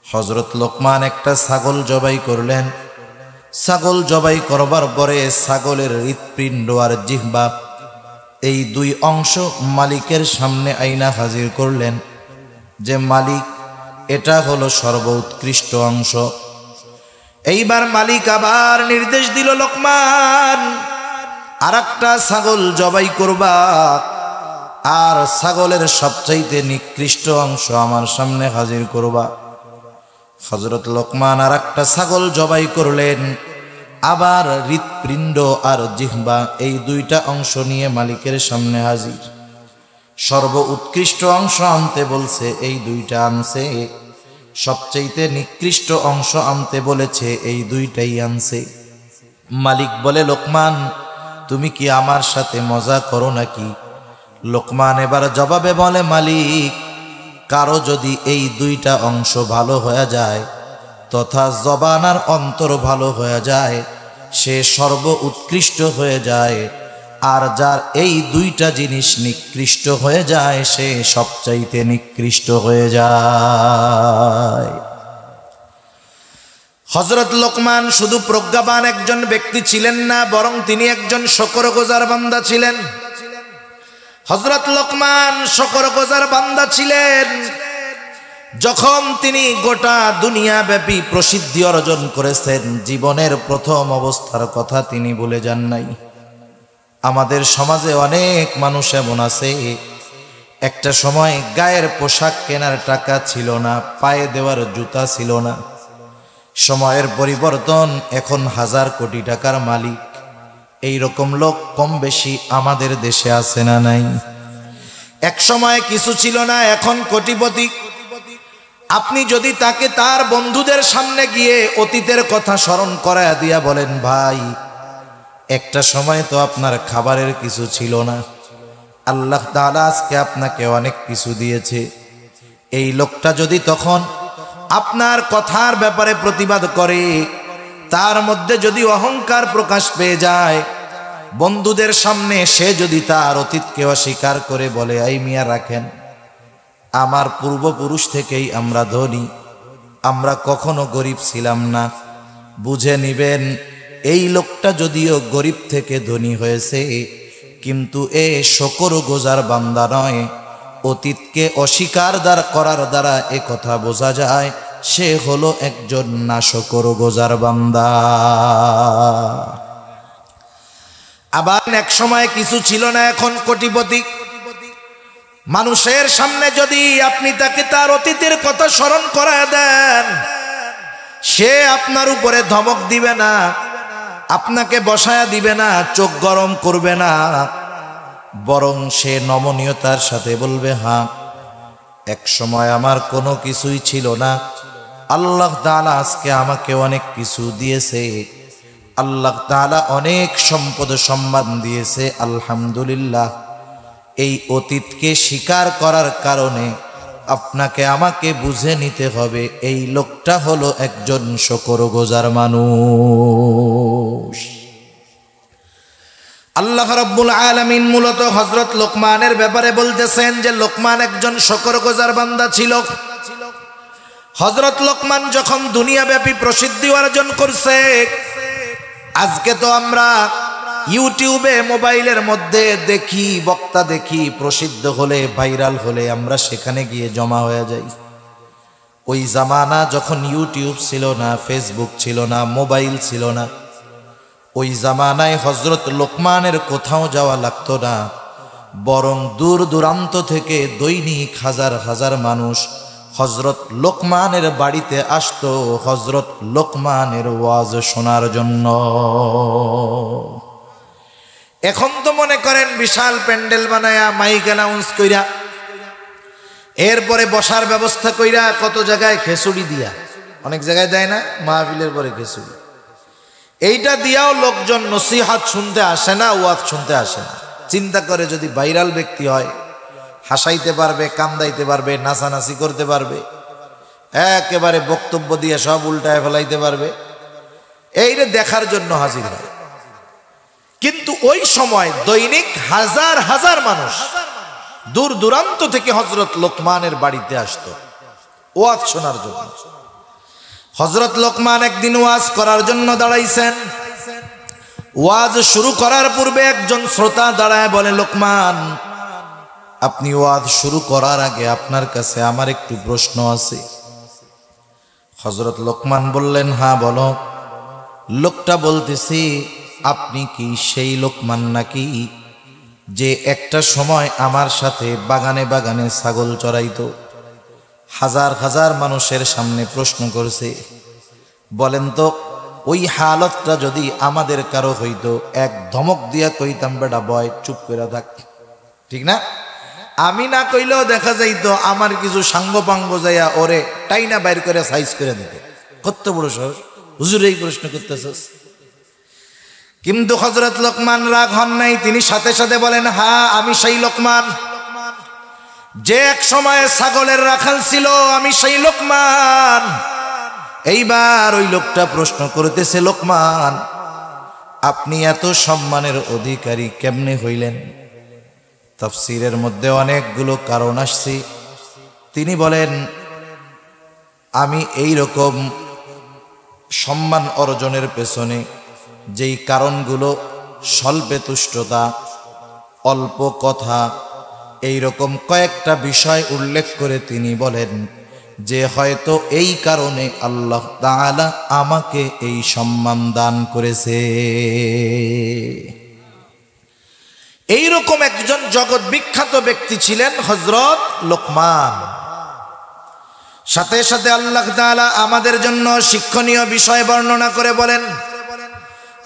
হযরত লোকমান একটা ছাগল জবাই করলেন। ছাগল জবাই করবার পরে ছাগলের হৃৎপিণ্ড আর জিহ্বা, এই দুই অংশ মালিকের সামনে আইনা হাজির করলেন যে, মালিক, এটা হলো সর্বোৎকৃষ্ট অংশ। এইবার মালিক আবার নির্দেশ দিল, লোকমান, আরেকটা ছাগল জবাই করবা, আর ছাগলের সবচাইতে নিকৃষ্ট অংশ আমার সামনে হাজির করবা। হযরত লোকমান আরেকটা ছাগল জবাই করলেন, আবার হৃৎপিণ্ড আর জিহ্বা এই দুইটা অংশ নিয়ে মালিকের সামনে হাজির। সর্ব উৎকৃষ্ট অংশ আনতে বলছে, এই দুইটা আনছে। সবচাইতে নিকৃষ্ট অংশ আনতে বলেছে, এই দুইটাই আনছে। মালিক বলে, লোকমান তুমি কি আমার সাথে মজা করো নাকি? লোকমান এবার জবাবে বলে, মালিক কারো যদি এই দুইটা অংশ ভালো হয়ে যায় তথা জবান আর অন্তর ভালো হয়ে যায়, সে সর্ব উৎকৃষ্ট হয়ে যায়, আর যার এই দুইটা জিনিস নিকৃষ্ট হয়ে যায় সে সবচাইতে নিকৃষ্ট হয়ে যায়। হযরত লোকমান শুধু প্রজ্ঞাবান একজন ব্যক্তি ছিলেন না, বরং তিনি একজন শুকরগুজার বান্দা ছিলেন। হযরত লোকমান শুকরগুজার বান্দা ছিলেন। যখন তিনি গোটা দুনিয়া ব্যাপী প্রসিদ্ধি অর্জন করেছেন, জীবনের প্রথম অবস্থার কথা তিনি ভুলে যান নাই। আমাদের সমাজে অনেক মানুষ এমন আছে, একটা সময় গায়ের পোশাক কেনার টাকা ছিল না, পায়ে দেওয়ার জুতা ছিল না। সময়ের পরিবর্তন, এখন হাজার কোটি টাকার মালিক। এই রকম লোক কম বেশি আমাদের দেশে আছে না নাই? এক সময় কিছু ছিল না, এখন কোটিপতি। আপনি যদি তাকে তার বন্ধুদের সামনে গিয়ে অতীতের কথা স্মরণ করায় দিয়া বলেন, ভাই একটা সময় তো আপনার খাবারের কিছু ছিল না, আল্লাহ তাআলা আজকে আপনাকে অনেক কিছু দিয়েছে, এই লোকটা যদি তখন আপনার কথার ব্যাপারে প্রতিবাদ করে, তার মধ্যে যদি অহংকার প্রকাশ পেয়ে যায়, বন্ধুদের সামনে সে যদি তার অতীতকে অস্বীকার করে বলে, এই মিয়া রাখেন, আমার পূর্বপুরুষ থেকেই আমরা ধনী, আমরা কখনো গরিব ছিলাম না, বুঝে নিবেন এই লোকটা যদিও গরিব থেকে ধনী হয়েছে, কিন্তু এ শুকরগুজার বান্দা নয়। অতীতকে অস্বীকার করার দ্বারা এ কথা বোঝা যায় সে হলো একজন নাশুকরগুজার বান্দা। আবার এক সময় কিছু ছিল না, এখন কোটিপতি। মানুষের সামনে যদি আপনি তাকে তার অতীতের কথা স্মরণ করায় দেন, সে আপনার উপরে ধমক দিবে না, আপনাকে বসায়া দিবে না, চোখ গরম করবে না, বরং সে নমনীয়তার সাথে বলবে, হ্যাঁ এক সময় আমার কোনো কিছুই ছিল না, আল্লাহ তাআলা আজকে আমাকে অনেক কিছু দিয়েছে, আল্লাহ তাআলা অনেক সম্পদ সম্মান দিয়েছে, আলহামদুলিল্লাহ। এই অতীতকে স্বীকার করার কারণে আপনাকে আমাকে বুঝে নিতে হবে এই লোকটা হলো একজন শুকরগুজার মানুষ। আল্লাহ রাব্বুল আলামিন মূলত হযরত লোকমানের ব্যাপারে বলতেছেন যে লোকমান একজন শুকরগুজার বান্দা ছিল। হযরত লোকমান যখন দুনিয়াব্যাপী প্রসিদ্ধি অর্জন করছে, আজকে তো আমরা ইউটিউবে মোবাইলের মধ্যে দেখি, বক্তা দেখি, প্রসিদ্ধ হলে ভাইরাল হলে আমরা সেখানে গিয়ে জমা হয়ে যাই। ওই জামানা যখন ইউটিউব ছিল না, ফেসবুক ছিল না, মোবাইল ছিল না, ওই জামানায় হযরত লোকমানের কোথাও যাওয়া লাগতো না, বরং দূর দূরান্ত থেকে দৈনিক হাজার হাজার মানুষ হযরত লোকমানের বাড়িতে আসতো হযরত লোকমানের ওয়াজ শোনার জন্য। এখন তো মনে করেন বিশাল প্যান্ডেল বানায়া, মাইক অ্যানাউন্স কইরা, এরপরে বসার ব্যবস্থা কইরা, কত জায়গায় খিচুড়ি দিয়া, অনেক জায়গায় দেয় না মাহফিলের পরে খিচুড়ি, এইটা দিয়াও লোকজন নসিহত শুনতে আসে না, ওয়াজ শুনতে আসে না। চিন্তা করে যদি ভাইরাল ব্যক্তি হয়, হাসাইতে পারবে, কান্দাইতে পারবে, নাচানাচি করতে পারবে, একেবারে বক্তব্য দিয়ে সব উল্টায় ফেলাইতে পারবে, এইটা দেখার জন্য হাজির হয়। কিন্তু ওই সময় দৈনিক হাজার হাজার মানুষ দূর দূরান্ত থেকে হযরত লোকমানের বাড়িতে আসতো ওয়াজ শোনার জন্য। হযরত লোকমান একদিন ওয়াজ করার জন্য দাঁড়াইছেন। ওয়াজ শুরু করার পূর্বে একজন শ্রোতা দাঁড়ায় বলে, লোকমান আপনি ওয়াজ শুরু করার আগে আপনার কাছে আমার একটু প্রশ্ন আছে। হযরত লোকমান বললেন, হ্যাঁ বলো। লোকটা বলতেছি, আপনি কি সেই লোকমান নাকি যে একটা সময় আমার সাথে বাগানে বাগানে ছাগল চড়াইতো? হাজার হাজার মানুষের সামনে প্রশ্ন করছে। বলেন তো ওই হালতটা যদি আমাদের কারো হইতো, এক ধমক দিয়া কইতাম বেটা বয় চুপ করে থাক, ঠিক না? আমি না কইলেও দেখা যাইতো আমার কিছু সাঙ্গ পাঙ্গ যাইয়া ওরে টাইনা বাইর করে সাইজ করে দিতে। কত বড় সাহস, হুজুর এই প্রশ্ন করতেছস? কিন্তু হযরত লোকমান রাগ হন নাই, তিনি সাথে সাথে বলেন, হ্যাঁ আমি সেই লোকমান যে এক সময় ছাগলের রাখাল ছিল, আমি সেই লোকমান। এইবার ওই লোকটা প্রশ্ন করতেছে, লোকমান আপনি এত সম্মানের অধিকারী কেমনে হইলেন? তাফসীরের মধ্যে অনেকগুলো কারণ আসছে। তিনি বলেন, আমি এই রকম সম্মান অর্জনের পেছনে যেই কারণগুলো, স্বল্পে তুষ্টতা, অল্প কথা, এই রকম কয়েকটা বিষয় উল্লেখ করে তিনি বলেন যে হয়তো এই কারণে আল্লাহ তাআলা আমাকে এই সম্মান দান করেছে। এই রকম একজন জগৎ বিখ্যাত ব্যক্তি ছিলেন হযরত লোকমান। সাথে সাথে আল্লাহ তাআলা আমাদের জন্য শিক্ষণীয় বিষয় বর্ণনা করে বলেন,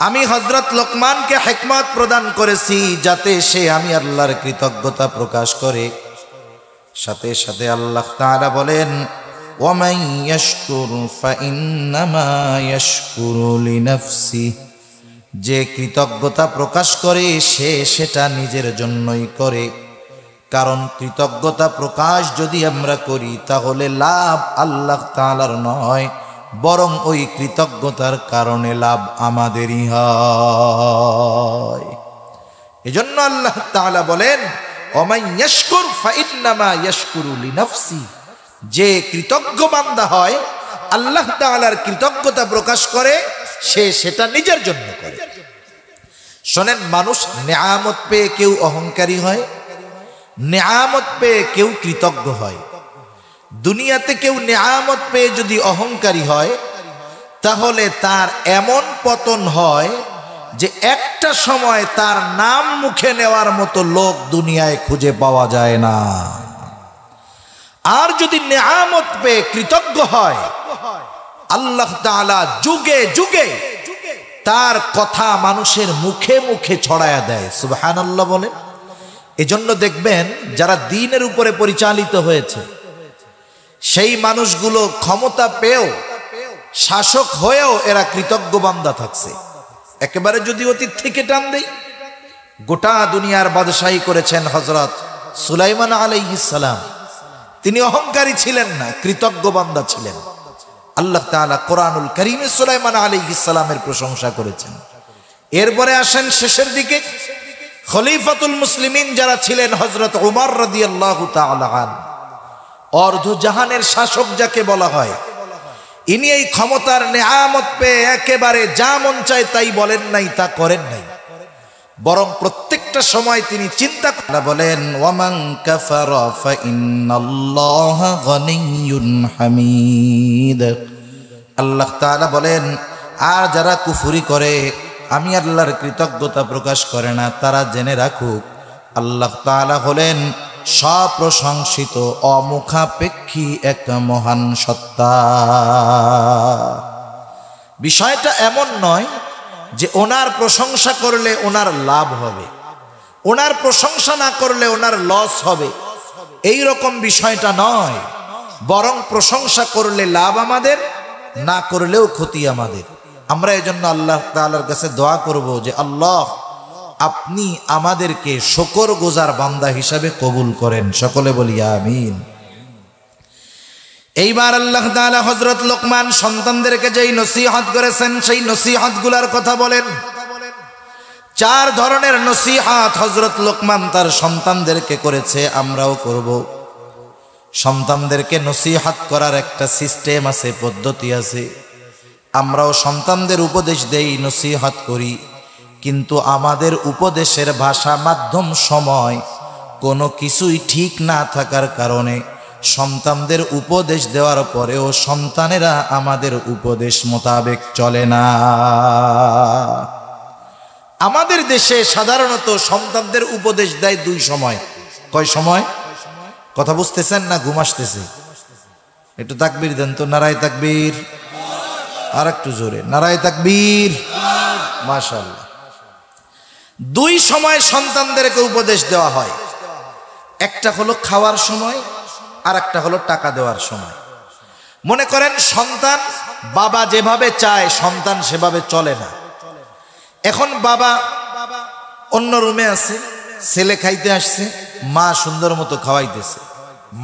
আমি হযরত লোকমানকে হিকমত প্রদান করেছি যাতে সে আমি আল্লাহর কৃতজ্ঞতা প্রকাশ করে। সাথে সাথে আল্লাহ তাআলা বলেন, ওয়ামান ইয়াশকুর ফাইন্নামা ইয়াশকুরু লিনাফসি, যে কৃতজ্ঞতা প্রকাশ করে সে সেটা নিজের জন্যই করে। কারণ কৃতজ্ঞতা প্রকাশ যদি আমরা করি তাহলে লাভ আল্লাহ তাআলার নয়, বরং ওই কৃতজ্ঞতার কারণে লাভ আমাদেরই হয়। এজন্য আল্লাহ তাআলা বলেন, ওমান ইয়াশকুর ফাইন্নামা ইয়াশকুরু লিনাফসি, যে কৃতজ্ঞ বান্দা হয়, আল্লাহ তাআলার কৃতজ্ঞতা প্রকাশ করে, সে সেটা নিজের জন্য করে। শোনেন, মানুষ নেয়ামত পেয়ে কেউ অহংকারী হয়, নেয়ামত পেয়ে কেউ কৃতজ্ঞ হয়। দুনিয়াতে কেউ নেয়ামত পেয়ে যদি অহংকারী হয় তাহলে তার এমন পতন হয় যে একটা সময় তার নাম মুখে নেওয়ার মতো লোক দুনিয়ায় খুঁজে পাওয়া যায় না। আর যদি নেয়ামত পেয়ে কৃতজ্ঞ হয়, আল্লাহ তাআলা যুগে যুগে তার কথা মানুষের মুখে মুখে ছড়ায়া দেয়। সুবহানাল্লাহ বলেন। এজন্য দেখবেন যারা দ্বীনের উপরে পরিচালিত হয়েছে সেই মানুষগুলো ক্ষমতা পেয়েও, শাসক হয়েও এরা কৃতজ্ঞ বান্দা থাকছে। একেবারে যদি অতীত থেকে টান দেই, গোটা দুনিয়ার বাদশাহী করেছেন হযরত সুলাইমান আলাইহিস সালাম। তিনি অহংকারী ছিলেন না, কৃতজ্ঞ বান্দা ছিলেন। আল্লাহ তাআলা কোরআনুল কারীমে সুলাইমান আলাইহিস সালামের প্রশংসা করেছেন। এরপরে আসেন শেষের দিকে, খলিফাতুল মুসলিমিন যারা ছিলেন হযরত উমর রাদিয়াল্লাহু তাআলা আনহু, অর্ধ জাহানের শাসক যাকে বলা হয়, ইনি এই ক্ষমতার নেয়ামত পেয়ে একেবারে যা মন চায় তাই বলেন নাই, তা করেন নাই, বরং প্রত্যেকটা সময় তিনি চিন্তা করে বলেন, ওয়ামান কাফারা ফাইন্নাল্লাহা গনিয়্যুন হামিদ। আল্লাহ তাআলা বলেন, আর যারা কুফরি করে, আমি আল্লাহর কৃতজ্ঞতা প্রকাশ করে না, তারা জেনে রাখুক আল্লাহ তাআলা হলেন সপ্রশংসিত অমুখাপেক্ষী এক মহান সত্তা। বিষয়টা এমন নয় যে ওনার প্রশংসা করলে ওনার লাভ হবে, ওনার প্রশংসা না করলে ওনার লস হবে, এই রকম বিষয়টা নয়। বরং প্রশংসা করলে লাভ আমাদের, না করলেও ক্ষতি আমাদের। আমরা এজন্য আল্লাহ তাআলার কাছে দোয়া করব যে আল্লাহ আপনি আমাদেরকে শুকরগুজার বান্দা হিসাবে কবুল করেন। সকলে বলি আমিন। এইবার আল্লাহ তাআলা হযরত লোকমান সন্তানদেরকে যেই নসিহত করেছেন সেই নসিহতগুলোর কথা বলেন। 4 ধরনের নসিহত হযরত লোকমান তার সন্তানদেরকে করেছে, আমরাও করব। সন্তানদেরকে নসিহত করার একটা সিস্টেম আছে, পদ্ধতি আছে। আমরাও সন্তানদের উপদেশ দেই, নসিহত করি, কিন্তু আমাদের উপদেশের ভাষা, মাধ্যম, সময় কোনো কিছুই ঠিক না থাকার কারণে সন্তানদের উপদেশ দেওয়ার পরেও সন্তানেরা আমাদের উপদেশ মোতাবেক চলে না। আমাদের দেশে সাধারণত সন্তানদের উপদেশ দেয় দুই সময়। কয় সময়? কথা বুঝতেছেন না ঘুম আসতেছে? একটু তাকবীর দেন তো, নারায়ে তাকবীর। আর একটু জোরে, নারায়ে তাকবীর। মাশাআল্লাহ। দুই সময় সন্তানদেরকে উপদেশ দেওয়া হয়। একটা হলো খাওয়ার সময়, আর একটা হলো টাকা দেওয়ার সময়। মনে করেন সন্তান বাবা যেভাবে চায় সন্তান সেভাবে চলে না। এখন বাবা অন্য রুমে আছে, ছেলে খাইতে আসছে, মা সুন্দর মতো খাওয়াইতেছে,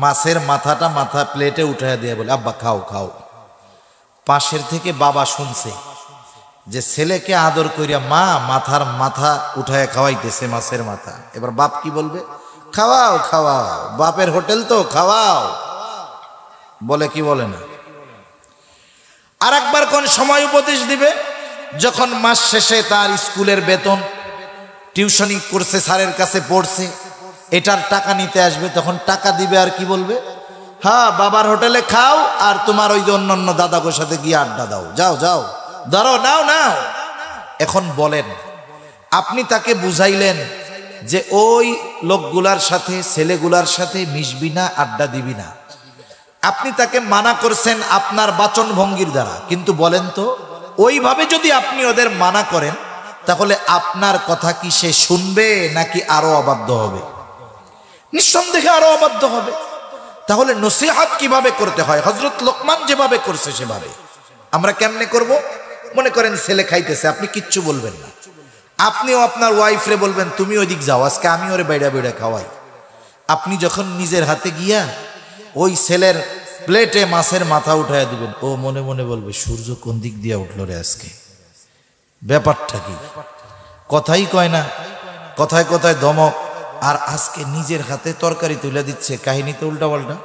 মাছের মাথা প্লেটে উঠাইয়া দিয়ে বলে আব্বা খাও খাও। পাশের থেকে বাবা শুনছে যে ছেলেকে আদর করিয়া মা মাথা উঠাইয়া খাওয়াইতেছে মাছের মাথা। এবার বাপ কি বলবে? খাওয়াও খাওয়াও, বাপের হোটেল তো, খাওয়াও। বলে কি বলে না? আর একবার কোন সময় উপদেশ দিবে? যখন মাস শেষে তার স্কুলের বেতন, টিউশনি করছে, স্যারের কাছে পড়ছে, এটার টাকা নিতে আসবে, তখন টাকা দিবে আর কি বলবে? হ্যাঁ, বাবার হোটেলে খাও আর তোমার ওই যে অন্যান্য দাদাগোর সাথে গিয়ে আড্ডা দাও, যাও যাও, ধরো নাও নাও। এখন বলেন, আপনি তাকে বুঝাইলেন যে ওই লোকগুলার সাথে, ছেলেগুলার সাথে মিশবি না, আড্ডা দিবি না। আপনি তাকে মানা করছেন আপনার বাচন ভঙ্গির দ্বারা, কিন্তু বলেন তো ওইভাবে যদি আপনি ওদের মানা করেন তাহলে আপনার কথা কি সে শুনবে নাকি আরো অবাধ্য হবে? নিঃসন্দেহে আরো অবাধ্য হবে। তাহলে নসিহত কিভাবে করতে হয়? হযরত লোকমান যেভাবে করছে সেভাবে আমরা কেমনে করব? মনে করেন ছেলে খাইতেছে, আপনি কিচ্ছু বলবেন না, আপনিও আপনার ওয়াইফরে বলবেন তুমি ওইদিক যাও, আজকে আমি ওরে বাইড়া বাইড়া খাওয়াই। আপনি যখন নিজের হাতে গিয়া ওই ছেলের প্লেটে মাছের মাথা উঠাইয়া দিবেন, ও মনে মনে বলবে সূর্য কোন দিক দিয়ে উঠলো রে আজকে, ব্যাপারটা কি? কথাই কয় না, কথায় কথায় ধমক, আর আজকে নিজের হাতে তরকারি তুলে দিচ্ছে, কাহিনীতে উল্টা পাল্টা।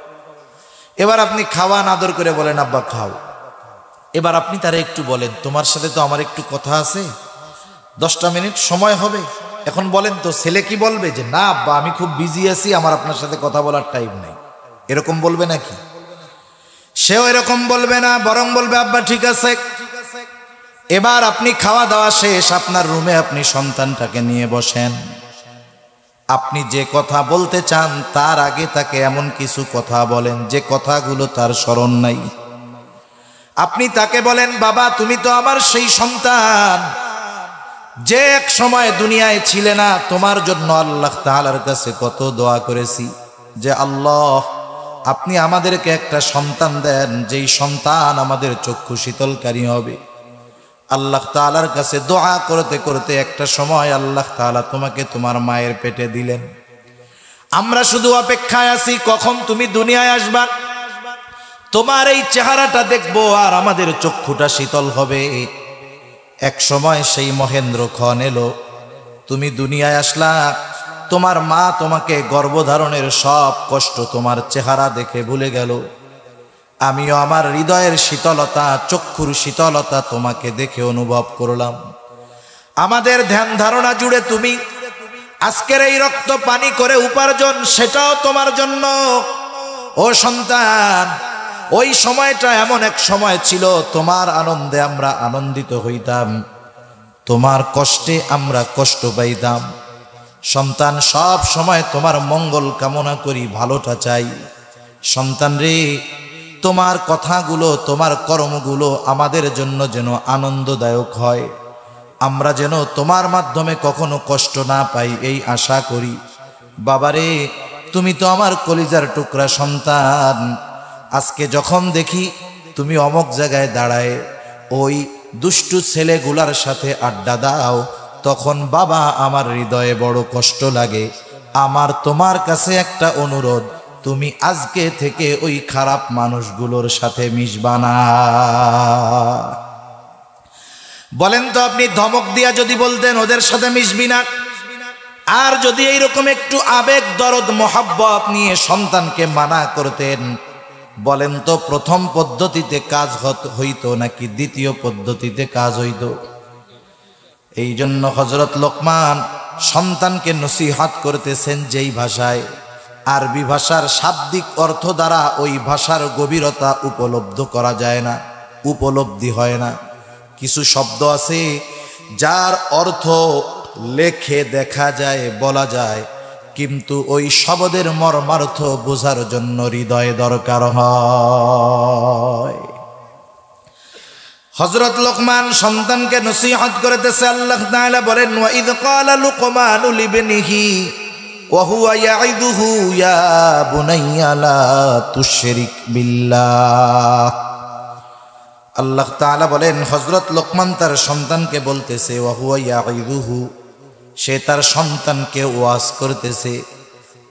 এবার আপনি খাওয়ান, আদর করে বলেন আব্বা খাও। এবার আপনি তারা একটু বলেন তোমার সাথে তো আমার একটু কথা আছে, 10টা মিনিট সময় হবে। এখন বলেন তো ছেলে কি বলবে? যে না আব্বা আমি খুব বিজি আছি, আমার আপনার সাথে কথা বলার টাইম নেই, এরকম বলবে নাকি? সেও এরকম বলবে না, বরং বলবে আব্বা ঠিক আছে। এবার আপনি খাওয়া দাওয়া শেষ, আপনার রুমে আপনি সন্তানটাকে নিয়ে বসেন। আপনি যে কথা বলতে চান তার আগে তাকে এমন কিছু কথা বলেন যে কথাগুলো তার স্মরণ নাই। আপনি তাকে বলেন বাবা তুমি তো আমার সেই সন্তান যে এক সময় দুনিয়ায় ছিলে না, তোমার জন্য আল্লাহ তাআলার কাছে কত দোয়া করেছি যে আল্লাহ আপনি আমাদেরকে একটা সন্তান দেন, যেই সন্তান আমাদের চক্ষু শীতলকারী হবে। আল্লাহ তাআলার কাছে দোয়া করতে করতে একটা সময় আল্লাহ তাআলা তোমাকে তোমার মায়ের পেটে দিলেন। আমরা শুধু অপেক্ষায় আছি কখন তুমি দুনিয়ায় আসবা, তোমার এই চেহারাটা দেখবো আর আমাদের চক্ষুটা শীতল হবে। এক সময় সেই মহেন্দ্রক্ষণ এলো, তুমি দুনিয়ায় আসলা, তোমার মা তোমাকে গর্ভধারণের সব কষ্ট তোমার চেহারা দেখে ভুলে গেল। আমিও আমার হৃদয়ের শীতলতা, চক্ষুর শীতলতা তোমাকে দেখে অনুভব করলাম। আমাদের ধ্যান ধারণা জুড়ে তুমি আজকের এই রক্ত পানি করে উপার্জন, সেটাও তোমার জন্য। ও সন্তান, ওই সময়টা এমন এক সময় ছিল তোমার আনন্দে আমরা আনন্দিত হইতাম, তোমার কষ্টে আমরা কষ্ট পাইতাম। সন্তান সব সময় তোমার মঙ্গল কামনা করি, ভালোটা চাই। সন্তান রে, তোমার কথাগুলো, তোমার কর্মগুলো আমাদের জন্য যেন আনন্দদায়ক হয়, আমরা যেন তোমার মাধ্যমে কখনো কষ্ট না পাই এই আশা করি। বাবারে, তুমি তো আমার কলিজার টুকরা সন্তান। আজকে যখন দেখি তুমি অমুক জায়গায় দাঁড়ায় ওই দুষ্টু ছেলেগুলার সাথে আড্ডা দাও, তখন বাবা আমার হৃদয়ে বড় কষ্ট লাগে। আমার তোমার কাছে একটা অনুরোধ, তুমি আজকে থেকে ওই খারাপ মানুষগুলোর সাথে মিশবা না। বলেন তো আপনি ধমক দিয়া যদি বলতেন ওদের সাথে মিশবি না, আর যদি এইরকম একটু আবেগ দরদ মোহাব্বত নিয়ে সন্তানকে মানা করতেন, বলেন তো প্রথম পদ্ধতিতে কাজ হইতো নাকি দ্বিতীয় পদ্ধতিতে কাজ হইতো? এই জন্য হযরত লোকমান সন্তানকে নসিহত করতেছেন যেই ভাষায়, আরবি ভাষার শাব্দিক অর্থ দ্বারা ওই ভাষার গভীরতা উপলব্ধ করা যায় না, উপলব্ধি হয় না। কিছু শব্দ আছে যার অর্থ লেখে দেখা যায়, বলা যায়, কিন্তু ওই শব্দের মর্মার্থ বোঝার জন্য হৃদয় দরকার হয়। হযরত লোকমান সন্তানকে নসিহত করতেছে। আল্লাহ তাআলা বলেন, ওয়া ইয ক্বালা লুকমানু লিবনিহি ওয়া হুয়া ইয়াইদুহু ইয়া বুনাইয়া লা তুশরিক বিল্লাহ। আল্লাহ তাআলা বলেন, হযরত লোকমান তার সন্তানকে বলতেছে, ওয়া হুয়া ইয়াইদুহু, সে তার সন্তানকে ওয়াজ করতেছে।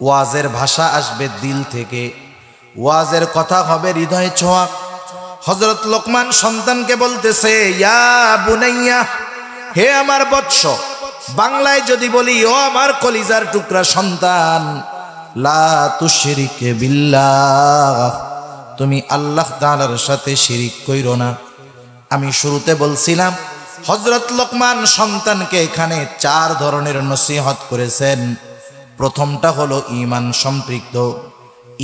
ওয়াজের ভাষা আসবে দিল থেকে, ওয়াজের কথা হবে হৃদয় ছোঁয়া। হযরত লোকমান সন্তানকে বলতেছে, ইয়া বুনাইয়া, হে আমার বৎস, বাংলায় যদি বলি, ও আমার কলিজার টুকরা সন্তান, লা তুশরিক বিল্লাহ, তুমি আল্লাহ তাআলার সাথে শিরিক কইরো না। আমি শুরুতে বলছিলাম হযরত লোকমান সন্তানকে এখানে 4 ধরনের নসিহত করেছেন। প্রথমটা হলো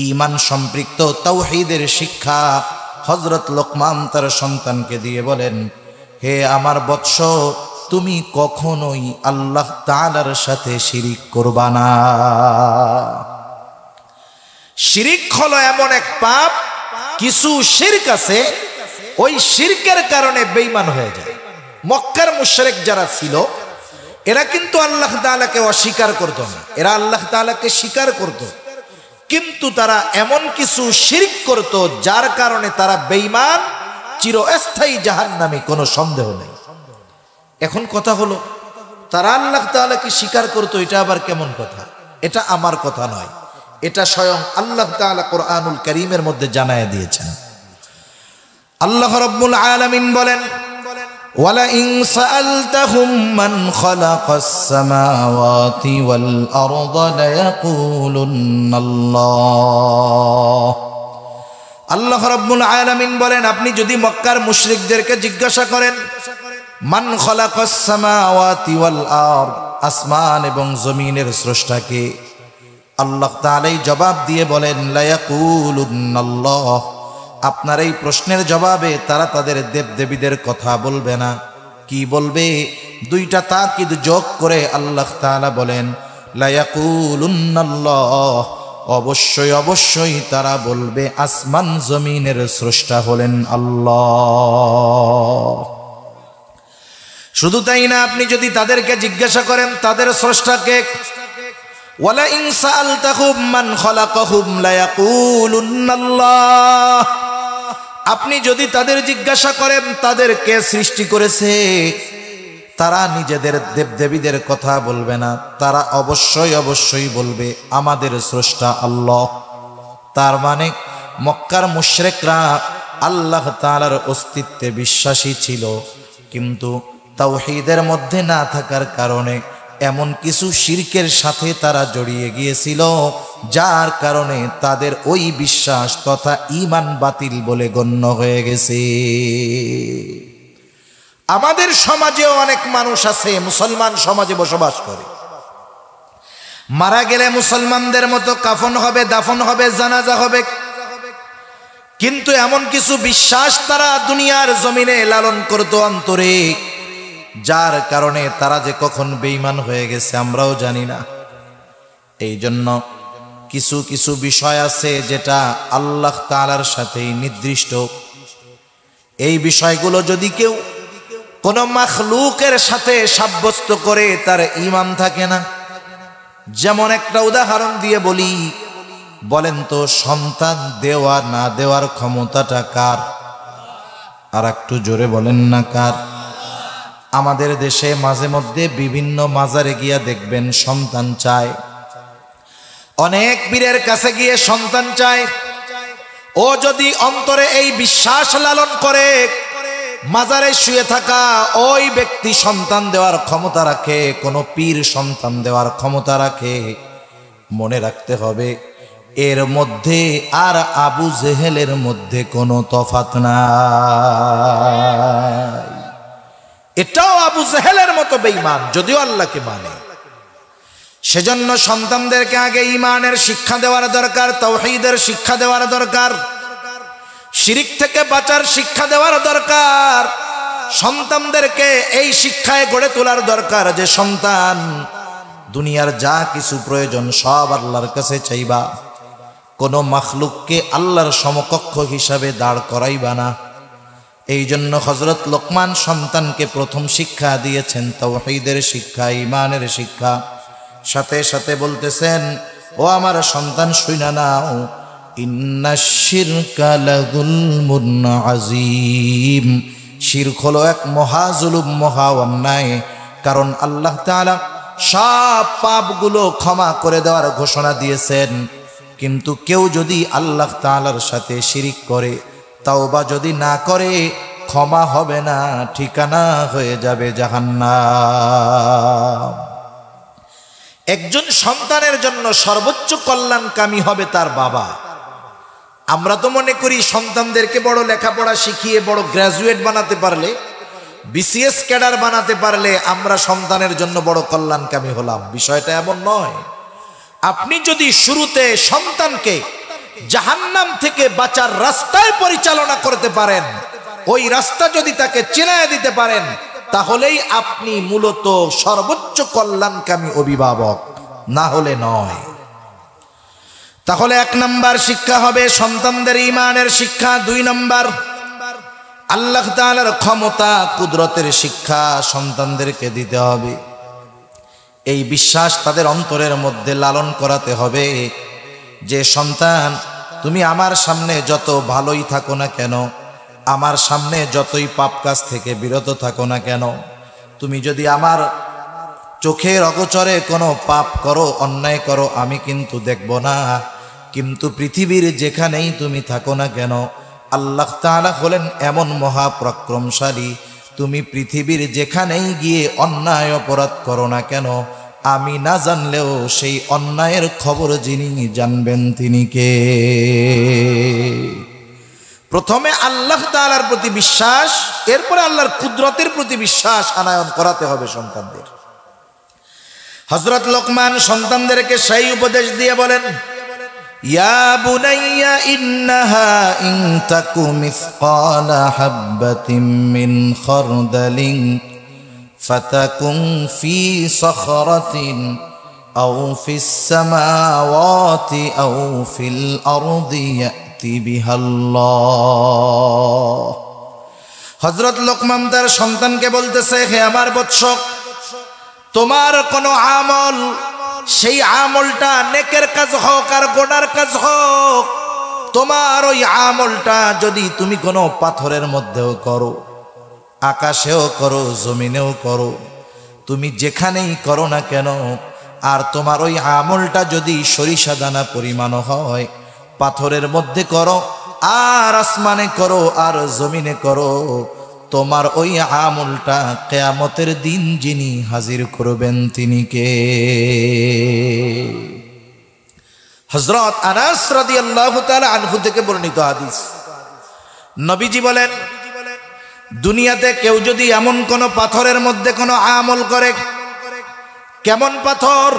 ঈমান সম্পৃক্ত তাওহীদের শিক্ষা হযরত লোকমান তার সন্তানকে দিয়ে বলেন, হে আমার বৎস, তুমি কখনোই আল্লাহ তাআলার সাথে শিরিক করবা না। শিরিক হলো এমন এক পাপ, কিছু শিরক আছে ওই শিরকের কারণে বেঈমান হয়ে যায়। মক্কার মুশরিক যারা ছিল, এরা কিন্তু আল্লাহ তাআলাকে অস্বীকার করত না, এরা আল্লাহ তাআলাকে স্বীকার করত, কিন্তু তারা এমন কিছু শিরক করত যার কারণে তারা বেঈমান, চিরস্থায়ী জাহান্নামী, কোনো সন্দেহ নেই। এখন কথা হলো, তারা আল্লাহ তাআলাকে স্বীকার করত, এটা আবার কেমন কথা? এটা আমার কথা নয়, এটা স্বয়ং আল্লাহ তাআলা কোরআনুল কারীমের মধ্যে জানায় দিয়েছেন। আল্লাহ রাব্বুল আলামিন বলেন, ওয়ালা ইন সাআলতাহুম মান খালাকাস সামাওয়াতি ওয়াল আরদা লায়াকুলুন্নাল্লাহ। আল্লাহ রাব্বুল আলামিন বলেন, আপনি যদি মক্কার মুশরিকদেরকে জিজ্ঞাসা করেন, মান খালাকাস সামাওয়াতি ওয়াল আরদ, আসমান এবং জমিনের স্রষ্টাকে, আল্লাহ তাআলাই জবাব দিয়ে বলেন, লায়াকুলুন্নাল্লাহ। আপনার এই প্রশ্নের জবাবে তারা তাদের দেবদেবীদের কথা বলবে না। কি বলবে? দুইটা তাকিদ যোগ করে আল্লাহ তাআলা বলেন, লায়াকুলুন্নাল্লাহ, অবশ্যই অবশ্যই তারা বলবে আসমান জমিনের স্রষ্টা হলেন আল্লাহ। শুধু তাই না, আপনি যদি তাদেরকে জিজ্ঞাসা করেন তাদের স্রষ্টাকে, ওয়ালা ইন সাআলতাহুম মান খালাকাহুম লায়াকুলুন্নাল্লাহ, আপনি যদি তাদের জিজ্ঞাসা করেন তাদেরকে সৃষ্টি করেছে, তারা নিজেদের দেবদেবীদের কথা বলবে না, তারা অবশ্যই অবশ্যই বলবে আমাদের স্রষ্টা আল্লাহ। তার মানে মক্কার মুশরিকরা আল্লাহ তাআলার অস্তিত্বে বিশ্বাসী ছিল, কিন্তু তাওহীদের মধ্যে না থাকার কারণে এমন কিছু শিরকের সাথে তারা জড়িয়ে গিয়েছিল, যার কারণে তাদের ওই বিশ্বাস তথা ঈমান বাতিল বলে গণ্য হয়ে গেছে। আমাদের সমাজেও অনেক মানুষ আছে, মুসলমান সমাজে বসবাস করে, মারা গেলে মুসলমানদের মতো কাফন হবে, দাফন হবে, জানাজা হবে, কিন্তু এমন কিছু বিশ্বাস তারা দুনিয়ার জমিনে লালন করত অন্তরে, যার কারণে তারা যে কখন বেঈমান হয়ে গেছে আমরাও জানি না। এই জন্য কিছু কিছু বিষয় আছে যেটা আল্লাহ তাআলার সাথেই নির্দিষ্ট। এই বিষয়গুলো যদি কেউ কোন মাখলুকের সাথে সাব্যস্ত করে, তার ঈমান থাকে না। যেমন একটা উদাহরণ দিয়ে বলি, বলেন তো সন্তান দেওয়া না দেওয়ার ক্ষমতাটা কার? আর একটু জোরে বলেন না কার? আমাদের দেশে মাঝে মধ্যে বিভিন্ন মাজারে গিয়া দেখবেন সন্তান চায়, অনেক পীরের কাছে গিয়ে সন্তান চায়। ও যদি অন্তরে এই বিশ্বাস লালন করে, মাজারে শুয়ে থাকা ওই ব্যক্তি সন্তান দেওয়ার ক্ষমতা রাখে, কোন পীর সন্তান দেওয়ার ক্ষমতা রাখে, মনে রাখতে হবে এর মধ্যে আর আবু জেহেলের মধ্যে কোনো তফাৎ নাই। এটাও আবু জেহেলের মতো বেঈমান, যদিও আল্লাহকে মানে। সেজন্য সন্তানদেরকে আগে ঈমানের শিক্ষা দেওয়ার দরকার, তাওহীদের শিক্ষা দেওয়ার দরকার, শিরিক থেকে বাঁচার শিক্ষা দেওয়ার দরকার। সন্তানদেরকে এই শিক্ষায় গড়ে তোলার দরকার যে সন্তান দুনিয়ার যা কিছু প্রয়োজন সব আল্লাহর কাছে চাইবা, কোনো মাখলুককে আল্লাহর সমকক্ষ হিসাবে দাঁড় করাইবা না। এই জন্য হযরত লোকমান সন্তানকে প্রথম শিক্ষা দিয়েছেন তাওহীদের শিক্ষা, ঈমানের শিক্ষা। সাথে সাথে বলতেছেন, ও আমার সন্তান শুইনা নাও, ইন্নাশ শিরকা লাযুলমুন আযীম। শিরক হলো এক মহা জুলুম, মহা অন্যায়। কারণ আল্লাহ তাআলা সব পাপগুলো ক্ষমা করে দেওয়ার ঘোষণা দিয়েছেন, কিন্তু কেউ যদি আল্লাহ তাআলার সাথে শিরিক করে, তাওবা যদি না করে, ক্ষমা হবে না, ঠিকানা হয়ে যাবে জাহান্নাম। একজন সন্তানের জন্য সর্বোচ্চ কল্যাণকামী হবে তার বাবা। আমরা তো মনে করি সন্তানদেরকে বড় লেখাপড়া শিখিয়ে বড় গ্রাজুয়েট বানাতে পারলে, বিসিএস ক্যাডার বানাতে পারলে আমরা সন্তানের জন্য বড় কল্যাণকামী হলাম। বিষয়টা এমন নয়। আপনি যদি শুরুতে সন্তানকে জাহান্নাম থেকে বাঁচার রাস্তায় পরিচালনা করতে পারেন, ওই রাস্তা যদি তাকে চেনায় দিতে পারেন, তাহলেই আপনি মূলত সর্বোচ্চ কল্যাণকামী অভিভাবক, না হলে নয়। তাহলে 1 নাম্বার শিক্ষা হবে সন্তানদের ঈমানের শিক্ষা। 2 নাম্বার আল্লাহ তাআলার ক্ষমতা, কুদরতের শিক্ষা সন্তানদেরকে দিতে হবে। এই বিশ্বাস তাদের অন্তরের মধ্যে লালন করাতে হবে যে সন্তান, তুমি আমার সামনে যত ভালোই থাকো না কেন, আমার সামনে যতই পাপ কাজ থেকে বিরত থাকো না কেন, তুমি যদি আমার চোখের অগোচরে কোনো পাপ করো, অন্যায় করো, আমি কিন্তু দেখব না। কিন্তু পৃথিবীর যেখানেই তুমি থাকো না কেন, আল্লাহ তাআলা হলেন এমন মহাপরাক্রমশালী, তুমি পৃথিবীর যেখানেই গিয়ে অন্যায় অপরাধ করো না কেন, আমি না জানলেও সেই অন্যায়ের খবর যিনি জানবেন তিনি কে? প্রথমে আল্লাহ তাআলার প্রতি বিশ্বাস, এরপরে আল্লাহর কুদরতের প্রতি বিশ্বাস আনায়ন করাতে হবে সন্তানদের। হযরত লোকমান সন্তানদেরকে সেই উপদেশ দিয়ে বলেন, ইয়া বুনাইয়া ইন্নাহা ইন তাকু মিসকালা হাববাতিন মিন খারদালিন ফাতাকুন ফি সখরাতিন আও ফিস সামাওয়াতি আও ফিল আরদি ইয়াতি বিহাল্লাহ। হযরত লোকমান তার সন্তানকে বলতেছে, হে আমার বৎস, তোমার কোনো আমল, সেই আমলটা নেকের কাজ হোক আর গুনার কাজ হোক, তোমার ওই আমলটা যদি তুমি কোনো পাথরের মধ্যেও করো, আকাশেও করো, জমিনেও করো, তুমি যেখানেই করো না কেন, আর তোমার ওই আমলটা যদি সরিষা দানা পরিমাণ হয়, পাথরের মধ্যে করো আর আসমানে করো আর জমিনে করো, তোমার ওই আমলটা কিয়ামতের দিন যিনি হাজির করবেন তিনি কে? হযরত আনাস রাদিয়াল্লাহু তাআলা আনহু থেকে বর্ণিত হাদিস, নবীজি বলেন, দুনিয়াতে কেউ যদি এমন কোন পাথরের মধ্যে কোনো আমল করে, কেমন পাথর?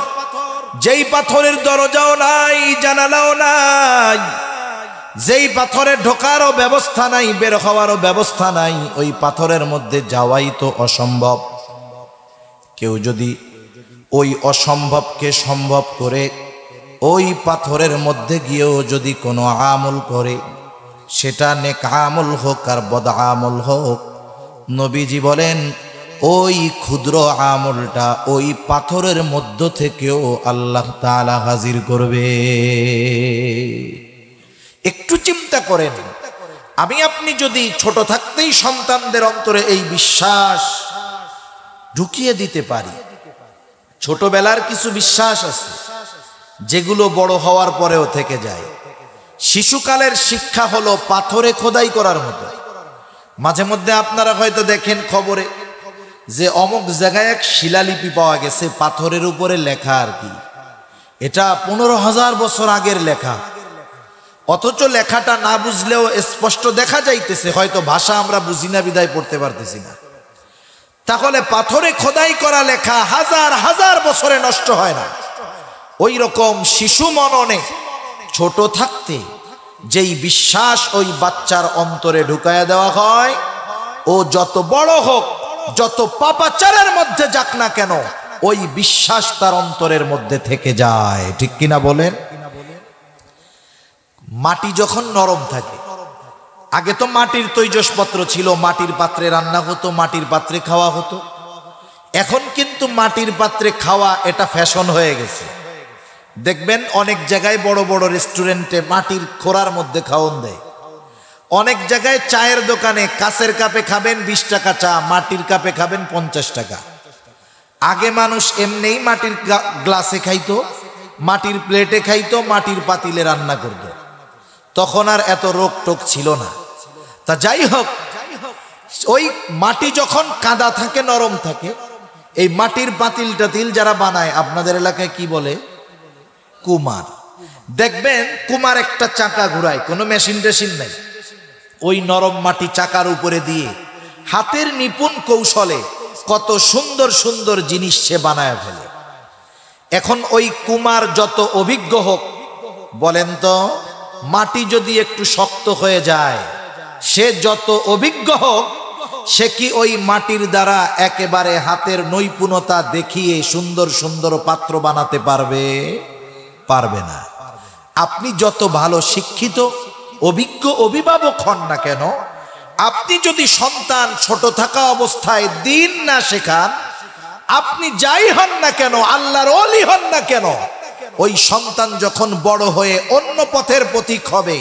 যেই পাথরের দরজাও নাই, জানালাও নাই, যেই পাথরে ঢোকারও ব্যবস্থা নাই, বের হওয়ারও ব্যবস্থা নাই, ওই পাথরের মধ্যে যাওয়াই তো অসম্ভব। কেউ যদি ওই অসম্ভবকে সম্ভব করে ওই পাথরের মধ্যে গিয়েও যদি কোনো আমল করে, সেটা নেক আমল হোক আর বদ আমল হোক, নবীজি বলেন ওই ক্ষুদ্র আমলটা ওই পাথরের মধ্য থেকেও আল্লাহ তাআলা হাজির করবে। একটু চিন্তা করেন, আমি আপনি যদি ছোট থাকতেই সন্তানদের অন্তরে এই বিশ্বাস ঢুকিয়ে দিতে পারি। ছোটবেলার কিছু বিশ্বাস আছে যেগুলো বড় হওয়ার পরেও থেকে যায়। শিশুকালের শিক্ষা হলো পাথরে খোদাই করার মতো। মাঝে মধ্যে আপনারা হয়তো দেখেন খবরে যে অমুক জায়গায় এক শিলালিপি পাওয়া গেছে, পাথরের উপরে লেখা আর কি, এটা 15,000 বছর আগের লেখা, অথচ লেখাটা না বুঝলেও স্পষ্ট দেখা যাইতেছে, হয়তো ভাষা আমরা বুঝি না বিদায় পড়তে পারতেছি না। তাহলে পাথরে খোদাই করা লেখা হাজার হাজার বছরে নষ্ট হয় না। ওই রকম শিশু মননে ছোট থাকতে যেই বিশ্বাস ওই বাচ্চার অন্তরে ঢুকায়া দেওয়া হয়, ও যত বড় হোক, যত পাপাচারের মধ্যে যাক না কেন, ওই বিশ্বাস তার অন্তরের মধ্যে থেকে যায়। ঠিক কিনা বলেন? মাটি যখন নরম থাকে, আগে তো মাটির তৈজসপত্র ছিল, মাটির পাত্রে রান্না হতো, মাটির পাত্রে খাওয়া হতো। এখন কিন্তু মাটির পাত্রে খাওয়া এটা ফ্যাশন হয়ে গেছে। দেখবেন অনেক জায়গায় বড় বড় রেস্টুরেন্টে মাটির খোরার মধ্যে খাওয়ান দেয়। অনেক জায়গায় চায়ের দোকানে কাঁচের কাপে খাবেন 20 টাকা চা, মাটির কাপে খাবেন 50 টাকা। আগে মানুষ এমনিই মাটির গ্লাসে খাইতো, মাটির প্লেটে খাইতো, মাটির পাতিলে রান্না করতো। তখন আর এত রোগ টোক ছিল না। তা যাই হোক, ওই মাটি যখন কাদা থাকে, নরম থাকে, এই মাটির পাতিল টাতিল যারা বানায়, আপনাদের এলাকায় কি বলে? কুমার। দেখবেন কুমার একটা চাকা ঘুরায়, কোনো মেশিন টেশিন নাই, ওই নরম মাটি চাকার উপরে দিয়ে হাতের নিপুণ কৌশলে কত সুন্দর সুন্দর জিনিস সে বানায় ফেলে। এখন ওই কুমার যত অভিজ্ঞ হোক, বলেন তো, মাটি যদি একটু শক্ত হয়ে যায়, সে যত অভিজ্ঞ হোক, সে কি ওই মাটির দ্বারা একেবারে হাতের নৈপুণ্যতা দেখিয়ে সুন্দর সুন্দর পাত্র বানাতে পারবে? পারবে না। আপনি যত ভালো শিক্ষিত অভিজ্ঞ অভিভাবক হন না কেন, আপনি যদি সন্তান ছোট থাকা অবস্থায় দিন না শেখান, আপনি যাই হন না কেন, আল্লাহর ওলি হন না কেন, ওই সন্তান যখন বড় হয়ে অন্য পথের পথিক হবে,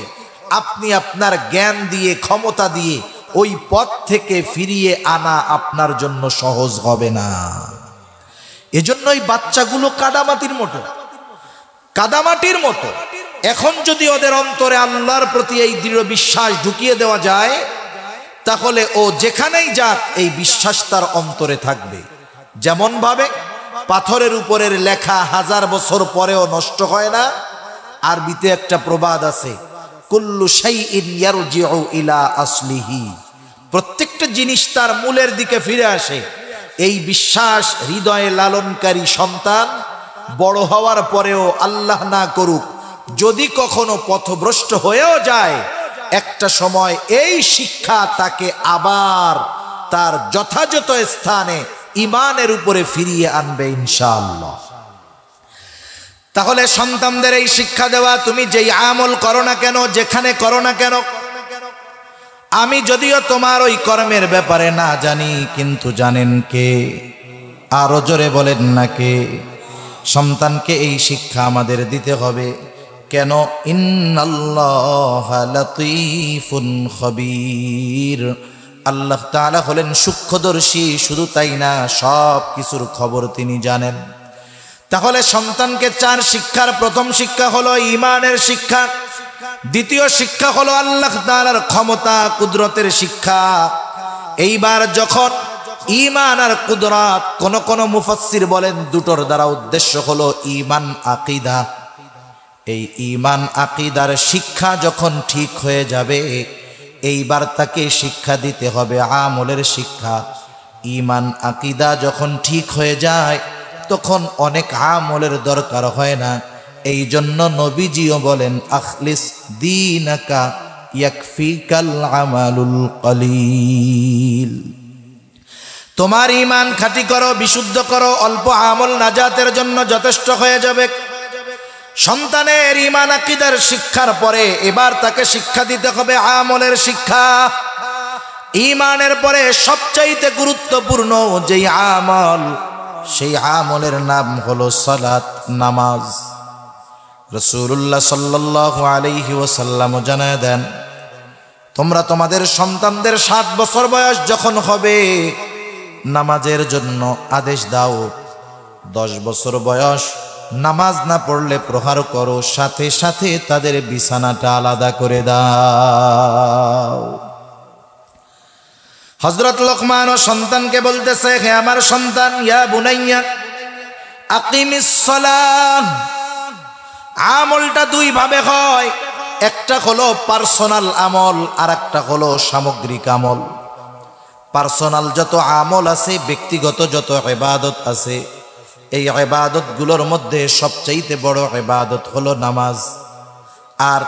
আপনি আপনার জ্ঞান দিয়ে, ক্ষমতা দিয়ে ওই পথ থেকে ফিরিয়ে আনা আপনার জন্য সহজ হবে না। এজন্যই বাচ্চাগুলো কাদামাটির মতো, কাদামাটির মতো। এখন যদি ওদের অন্তরে আল্লাহর প্রতি এই দৃঢ় বিশ্বাস ঢুকিয়ে দেওয়া যায়, তাহলে ও যেখানেই যাক এই বিশ্বাস তার অন্তরে থাকবে। যেমন ভাবে পাথরের উপরের লেখা 1000 বছর পরেও নষ্ট হয় না। আরবিতে একটা প্রবাদ আছে, কুল্লু শাইইন ইয়ারজিউ ইলা আসলিহি, প্রত্যেকটা জিনিস তার মূলের দিকে ফিরে আসে। এই বিশ্বাস হৃদয়ে লালনকারী সন্তান বড় হওয়ার পরেও, আল্লাহ না করুক, যদি কখনো পথভ্রষ্ট হয়েও যায়, একটা সময় এই শিক্ষা তাকে আবার তার যথাযথ স্থানে ঈমানের উপরে ফিরিয়ে আনবে ইনশাআল্লাহ। তাহলে সন্তানদের এই শিক্ষা দেওয়া, তুমি যেই আমল করো না কেন, যেখানে করো না কেন, আমি যদিও তোমার ওই কর্মের ব্যাপারে না জানি, কিন্তু জানেন কে? আরো জোরে বলেন না কে? সন্তানকে এই শিক্ষা আমাদের দিতে হবে। কেন? ইন্নাল্লাহা লাতীফুন খবীর, আল্লাহ তাআলা হলেন সূক্ষ্মদর্শী। শুধু তাই না, সব কিছুর খবর তিনি জানেন। তাহলে সন্তানকে 4 শিক্ষার প্রথম শিক্ষা হলো ঈমানের শিক্ষা, দ্বিতীয় শিক্ষা হলো আল্লাহ তাআলার ক্ষমতা কুদরতের শিক্ষা। এইবার যখন ঈমান আর কুদরত, কোন মুফাসসির বলেন দুটোর দ্বারা উদ্দেশ্য হলো ঈমান আকীদা। এই ঈমান আকীদার শিক্ষা যখন ঠিক হয়ে যাবে, এইবার তাকে শিক্ষা দিতে হবে আমলের শিক্ষা। ঈমান আকীদা যখন ঠিক হয়ে যায়, তখন অনেক আমলের দরকার হয় না। এই জন্য নবীজিও বলেন, আখলিস দীনাকা ইয়াকফিকাল আমালুল কলিল, তোমার ঈমান খাঁটি করো, বিশুদ্ধ করো, অল্প আমল নাজাতের জন্য যথেষ্ট হয়ে যাবে। সন্তানের ঈমান আকীদার শিক্ষার পরে এবার তাকে শিক্ষা দিতে হবে আমলের শিক্ষা। ঈমানের পরে সবচাইতে গুরুত্বপূর্ণ যেই আমল, সেই আমলের নাম হলো সালাত, নামাজ। রাসূলুল্লাহ সাল্লাল্লাহু আলাইহি ওয়াসাল্লাম জানায় দেন, তোমরা তোমাদের সন্তানদের 7 বছর বয়স যখন হবে, নামাজের জন্য আদেশ দাও। 10 বছর বয়স নামাজ না পড়লে প্রহার করো, সাথে সাথে তাদের বিছানাটা আলাদা করে দাও। হযরত লোকমান ও সন্তানকে বলতেছে, হে আমার সন্তান, ইয়া বুনাইয়া আকিমিস সালাহ। আমলটা 2 ভাবে হয়, একটা হলো পার্সোনাল আমল, আর একটা হলো সামগ্রিক আমল। পার্সোনাল যত আমল আছে, ব্যক্তিগত যত ইবাদত আছে, এই ইবাদতগুলোর মধ্যে সবচাইতে বড় ইবাদত হলো নামাজ। আর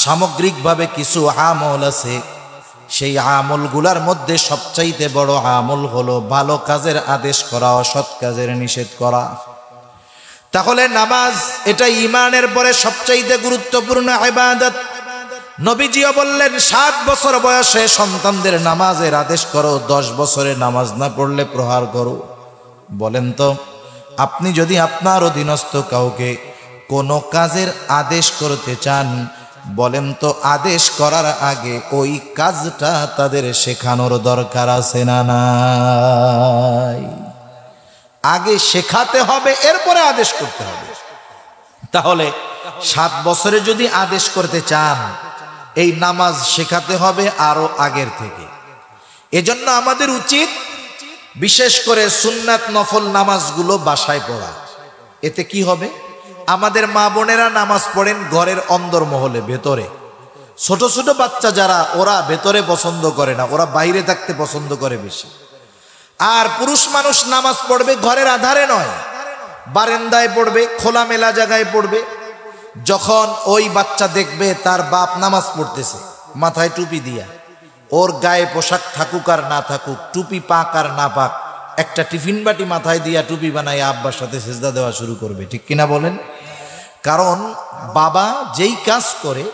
সামগ্রিকভাবে কিছু আমল আছে, সেই আমলগুলার মধ্যে সবচাইতে বড় আমল হলো ভালো কাজের আদেশ করা, অসৎ কাজের নিষেধ করা। তাহলে নামাজ এটা ঈমানের পরে সবচাইতে গুরুত্বপূর্ণ ইবাদত। নবীজিও বললেন 7 বছর বয়সে সন্তানদের নামাজের আদেশ করো, 10 বছরে নামাজ না পড়লে প্রহার করো। বলেন তো, আপনি যদি আপনার অধীনস্থ কাউকে কোনো কাজের আদেশ করতে চান, বলেন তো আদেশ করার আগে ওই কাজটা তাদের শেখানোর দরকার আছে না নাই? আগে শেখাতে হবে, এরপরে আদেশ করতে হবে। তাহলে 7 বছরে যদি আদেশ করতে চান, এই নামাজ শেখাতে হবে আরো আগের থেকে। এজন্য আমাদের উচিত বিশেষ করে সুন্নাত নফল নামাজগুলো বাসায় পড়া। এতে কি হবে, আমাদের মা বোনেরা নামাজ পড়েন ঘরের অন্দরমহলে, ভেতরে। ছোট ছোট বাচ্চা যারা, ওরা ভেতরে পছন্দ করে না, ওরা বাইরে থাকতে পছন্দ করে বেশি। আর পুরুষ মানুষ নামাজ পড়বে ঘরের আধারে নয়, বারান্দায় পড়বে, খোলামেলা জায়গায় পড়বে। যখন ওই বাচ্চা দেখবে তার বাপ নামাজ পড়তেছে মাথায় টুপি দিয়া, ওর গায়ে পোশাক থাকুক আর না থাকুক, টুপি পাক আর না পাক, একটা টিফিন বাটি মাথায় দিয়া টুপি বানাই আব্বার সাথে সিজদা দেওয়া শুরু করবে। ঠিক কিনা বলেন? কারণ বাবা যেই কাজ করে,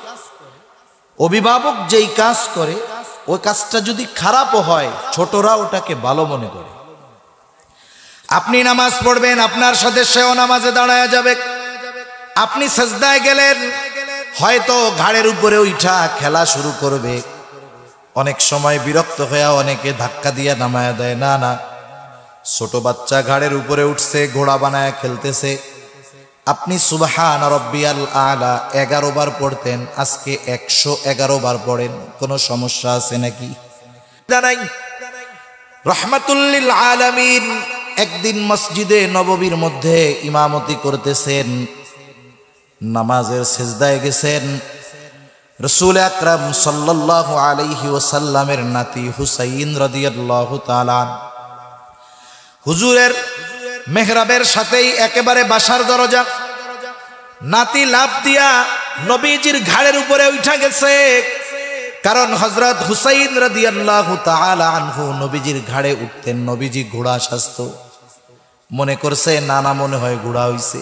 অভিভাবক যেই কাজ করে, ওই কাজটা যদি খারাপও হয় ছোটরা ওটাকে ভালো মনে করে। আপনি নামাজ পড়বেন, আপনার সাথে সেও নামাজে দাঁড়ায় যাবে। আপনি সিজদায় গেলেন, হয়তো ঘাড়ের উপরে উঠা খেলা শুরু করবে। অনেক সময় বিরক্ত হয়ে অনেকে ধাক্কা দিয়া নামায়া দেয়। না না, ছোট বাচ্চা ঘাড়ের উপরে উঠছে, ঘোড়া বানায় খেলতেছে। আপনি সুবহান রাব্বিয়াল আলা 11 বার পড়তেন, আজকে 111 বার পড়েন, কোনো সমস্যা আছে নাকি? জানাই রাহমাতুল লিল আলামিন একদিন মসজিদে নববীর মধ্যে ইমামতি করতেছেন, নামাজের সিজদায় গেছেন। রাসূল আকরাম সাল্লাল্লাহু আলাইহি ওয়াসাল্লামের নাতি হুসাইন রাদিয়াল্লাহু তাআলা হুজুরের মেহরাবের সাথেই একেবারে বাসার দরজা। নাতি লাফ দিয়া নবীজির ঘাড়ের উপরে উঠা গেছে, কারণ হযরত হুসাইন রাদিয়াল্লাহু তাআলা আনহু নবীজির ঘাড়ে উঠতেন। নবীজি ঘোড়া সাজত, মনে করছে নানা মনে হয় ঘোড়া হইছে,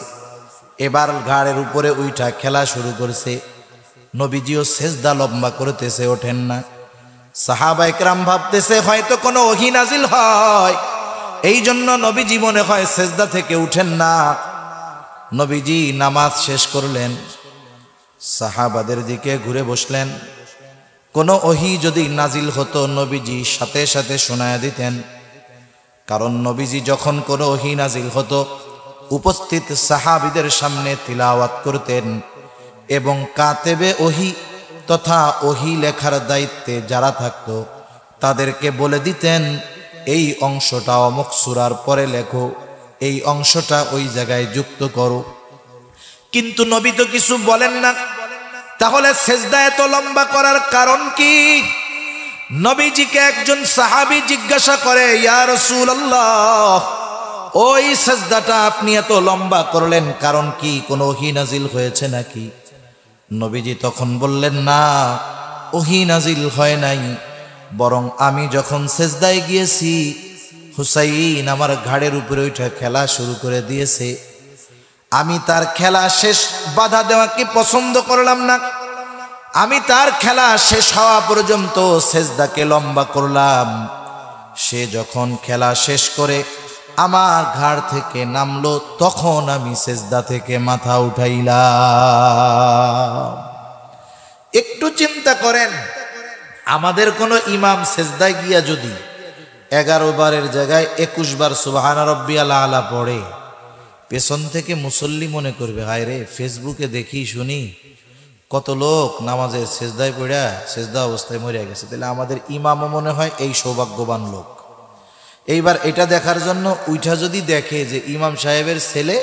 এবার ঘাড়ের উপরে উঠা খেলা শুরু করছে। নবীজিও সেজদা লম্বা করতেছে, ওঠেন না। সাহাবায়ে কেরাম ভাবতেছে হয়তো কোনো ওহী নাজিল হয়, এই জন্য নবীজি মনে হয় সেজদা থেকে উঠেন না। নবীজি নামাজ শেষ করলেন, সাহাবাদের দিকে ঘুরে বসলেন। কোনো ওহী যদি নাজিল হতো নবীজি সাথে সাথে শোনায়া দিতেন, কারণ নবীজি যখন কোনো ওহী নাজিল হতো উপস্থিত সাহাবীদের সামনে তিলাওয়াত করতেন, এবং কাতেবে ওহী তথা ওহী লেখার দায়িত্বে যারা থাকতো তাদেরকে বলে দিতেন এই অংশটা অমুক সূরার পরে লেখো, এই অংশটা ওই জায়গায় যুক্ত করো। কিন্তু নবী তো কিছু বলেন না। তাহলে সিজদা এত লম্বা করার কারণ কি? নবীজিকে একজন সাহাবী জিজ্ঞাসা করে, ইয়া রাসূলুল্লাহ, ওই সিজদাটা আপনি এত লম্বা করলেন কারণ কি? কোনো ওহী নাজিল হয়েছে নাকি? নবীজি তখন বললেন, না, ওহী নাজিল হয় নাই, বরং আমি যখন সিজদায় গিয়েছি হুসাইন আমার ঘাড়ের উপরে উঠে খেলা শুরু করে দিয়েছে, আমি তার খেলা শেষ বাধা দেওয়াকে পছন্দ করলাম না। আমি তার খেলা শেষ হওয়া পর্যন্ত সিজদাকে লম্বা করলাম। সে যখন খেলা শেষ করে আমার ঘাড় থেকে নামলো, তখন আমি সিজদা থেকে মাথা উঠাইলাম। একটু চিন্তা করেন, আমাদের কোনো ইমাম সিজদায় গিয়া যদি 11 বারের জায়গায় 21 বার সুবহান রাব্বিয়াল আলা পড়ে, পেছন থেকে মুসল্লি মনে করবে হায় রে, ফেসবুকে দেখি শুনি কত লোক নামাজে সিজদায় পড়া সিজদা অবস্থায় মরে গেছে, তাহলে আমাদের ইমামও মনে হয় এই সৌভাগ্যবান লোক। এইবার এটা দেখার জন্য উইঠা যদি দেখে যে ইমাম সাহেবের ছেলে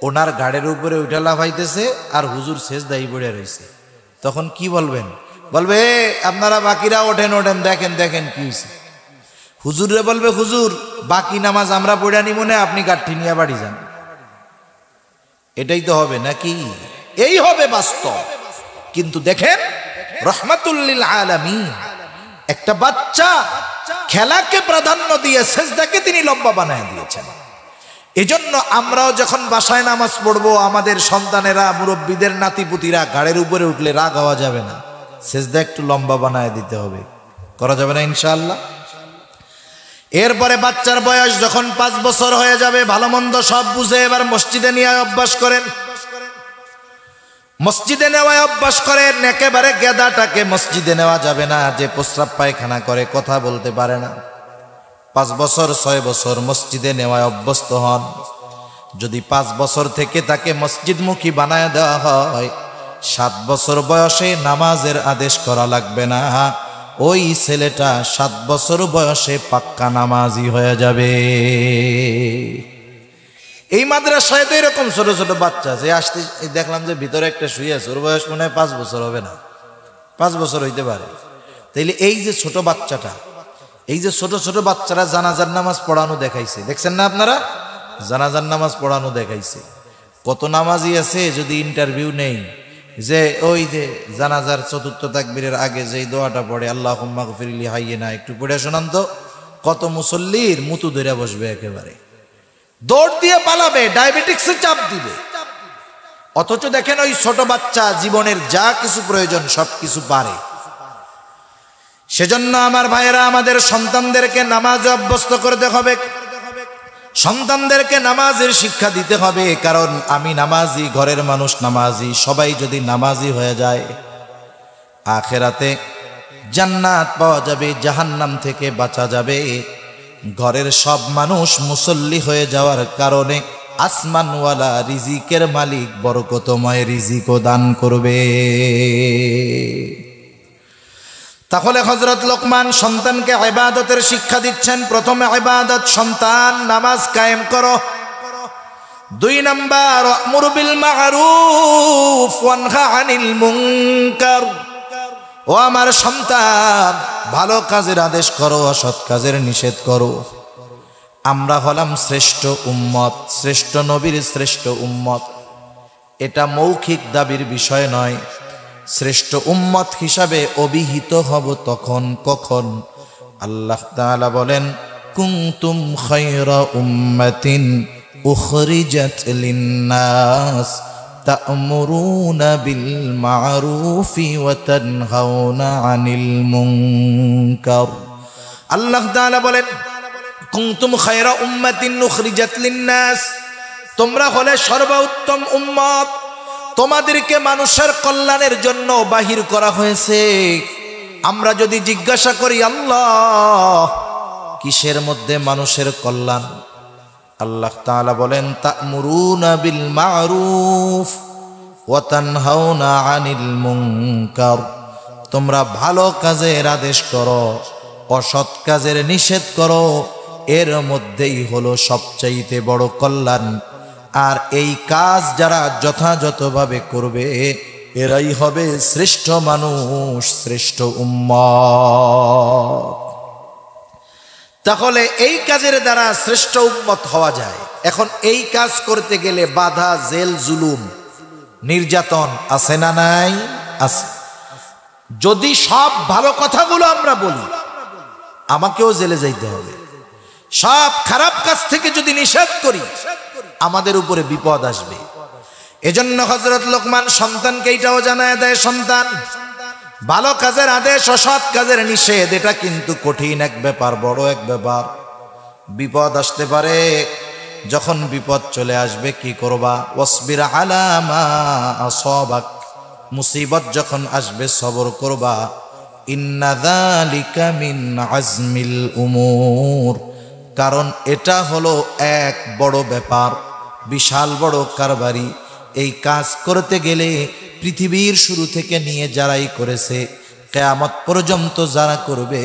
ওনার ঘাড়ের উপরে উঠা লাফাইতেছে আর হুজুর সিজদায় পড়ে রয়েছে, তখন কি বলবেন? বলবে আপনারা বাকিরা ওঠেন ওঠেন, দেখেন দেখেন কি হয়েছে। হুজুরে বলবে, হুজুর বাকি নামাজ আমরা পড়া নি মনে, আপনি গাঠি নিয়ে বাড়ি যান। এটাই তো হবে নাকি? এই হবে বাস্তব। কিন্তু দেখেন রাহমাতুল লিল আলামিন একটা বাচ্চা খেলাকে প্রাধান্য দিয়ে সেজদাকে তিনি লম্বা বানায় দিয়েছেন। এজন্য আমরাও যখন বাসায় নামাজ পড়বো, আমাদের সন্তানেরা, মুরব্বীদের নাতিপুতিরা ঘাড়ের উপরে উঠলে রাগ হওয়া যাবে না, সেজদা একটু লম্বা বানায় দিতে হবে। করা যাবে না ইনশাআল্লাহ? এরপরে বাচ্চার বয়স যখন 5 বছর হয়ে যাবে, ভালো মন্দ সব বুঝে এবার মসজিদে নিয়ে অভ্যাস করেন, মসজিদে নেওয়ায় অভ্যাস করেন। একেবারে গেদাটাকে মসজিদে নেওয়া যাবে না, যে প্রস্রাব পায়খানা করে, কথা বলতে পারে না। 5 বছর 6 বছর মসজিদে নেওয়ায় অভ্যস্ত হন। যদি 5 বছর থেকে তাকে মসজিদমুখী বানায় দেওয়া হয়, 7 বছর বয়সে নামাজের আদেশ করা লাগবে না, ওই ছেলেটা 7 বছর বয়সে পাক্কা নামাজি হয়ে যাবে। এই মাদ্রাসায় তো এরকম ছোট ছোট বাচ্চা যে আসতে দেখলাম যে ভিতরে একটা শুয়ে আছে, ওর বয়স মনে হয় 5 বছর হবে না, 5 বছর হইতে পারে। তাইলে এই যে ছোট বাচ্চাটা, এই যে ছোট ছোট বাচ্চারা জানাজার নামাজ পড়ানো দেখাইছে, দেখছেন না আপনারা? জানাজার নামাজ পড়ানো দেখাইছে। কত নামাজি আছে যদি ইন্টারভিউ নেই, যে ওই যে জানাজার 4র্থ তাকবীরের আগে যেই দোয়াটা পড়ে, আল্লাহুম্মা গফিরলি হাইয়িনা, একটু পড়ে শোনান তো। কত মুসল্লির মুতু ধরে বসবে, একেবারে দৌড় দিয়ে পালাবে, ডায়াবেটিক্সের চাপ দিবে। অথচ দেখেন ওই ছোট বাচ্চা জীবনের যা কিছু প্রয়োজন সব কিছু পারে। সেজন্য আমার ভাইয়েরা, আমাদের সন্তানদেরকে নামাজে অভ্যস্ত করতে হবে, সন্তানদেরকে নামাজের শিক্ষা দিতে হবে। কারণ আমি নামাজি, ঘরের মানুষ নামাজি, সবাই যদি নামাজি হয়ে যায়, আখেরাতে জান্নাত পাওয়া যাবে, জাহান্নাম থেকে বাঁচা যাবে। ঘরের সব মানুষ মুসল্লি হয়ে যাওয়ার কারণে আসমানওয়ালা রিজিকের মালিক বরকতময় রিজিকও দান করবে। তাহলে হযরত লোকমান সন্তানকে ইবাদতের শিক্ষা দিচ্ছেন। প্রথমে ইবাদত, সন্তান নামাজ কায়েম করো। 2 নাম্বার, আমুর বিল মা'রুফ ওয়ানহা আনিল মুনকার। ও আমার সন্তান, ভালো কাজের আদেশ করো, অসৎ কাজের নিষেধ করো। আমরা হলাম শ্রেষ্ঠ উম্মত, শ্রেষ্ঠ নবীর শ্রেষ্ঠ উম্মত। এটা মৌখিক দাবির বিষয় নয়। শ্রেষ্ঠ উম্মত হিসাবে অভিহিত হব তখন কখন? আল্লাহ তাআলা বলেন, কুনতুম খায়রা উম্মাতিন উখরিজাত লিন-নাস তা'মুরুনা বিল মা'রুফি ওয়া তানহাউনা আনিল মুনকার। আল্লাহ তাআলা বলেন, কুনতুম খায়রা উম্মাতিন উখরিজাত লিন-নাস, তোমরা হলে সর্বোত্তম উম্মত, তোমাদেরকে মানুষের কল্যাণের জন্য বাহির করা হয়েছে। আমরা যদি জিজ্ঞাসা করি, আল্লাহ কিসের মধ্যে মানুষের কল্যাণ? আল্লাহ তাআলা বলেন, তা'মুরুনা বিল মা'রুফ ওয়া তানহাউনা আনিল মুনকার, তোমরা ভালো কাজের আদেশ করো, অসৎ কাজের নিষেধ করো। এর মধ্যেই হলো সবচাইতে বড় কল্যাণ। আর এই কাজ যারা যথাযথভাবে করবে, এরাই হবে শ্রেষ্ঠ মানুষ, শ্রেষ্ঠ উম্মত। তাহলে এই কাজের দ্বারা শ্রেষ্ঠ উম্মত হওয়া যায়। এখন এই কাজ করতে গেলে বাধা, জেল, জুলুম, নির্যাতন আছে না নাই? আছে। যদি সব ভালো কথাগুলো আমরা বলি, আমাকেও জেলে যাইতে হবে। সব খারাপ কাজ থেকে যদি নিষেধ করি, আমাদের উপরে বিপদ আসবে। এজন্য হযরত লোকমান সন্তানকে এটাও জানায় দেয়, সন্তান, ভালো কাজের আদেশ, অসৎ কাজের নিষেধ, এটা কিন্তু কঠিন এক ব্যাপার, বড় এক ব্যাপার। বিপদ আসতে পারে। যখন বিপদ চলে আসবে কি করবা? ওয়াসবির আলা মা আসাবাক, মুসিবত যখন আসবে সবর করবা। ইন্না যালিকা মিন আজমিল উমুর, কারণ এটা হলো এক বড় ব্যাপার, বিশাল বড় কারবারি। এই কাজ করতে গেলে পৃথিবীর শুরু থেকে নিয়ে যারাই করেছে, কিয়ামত পর্যন্ত যারা করবে,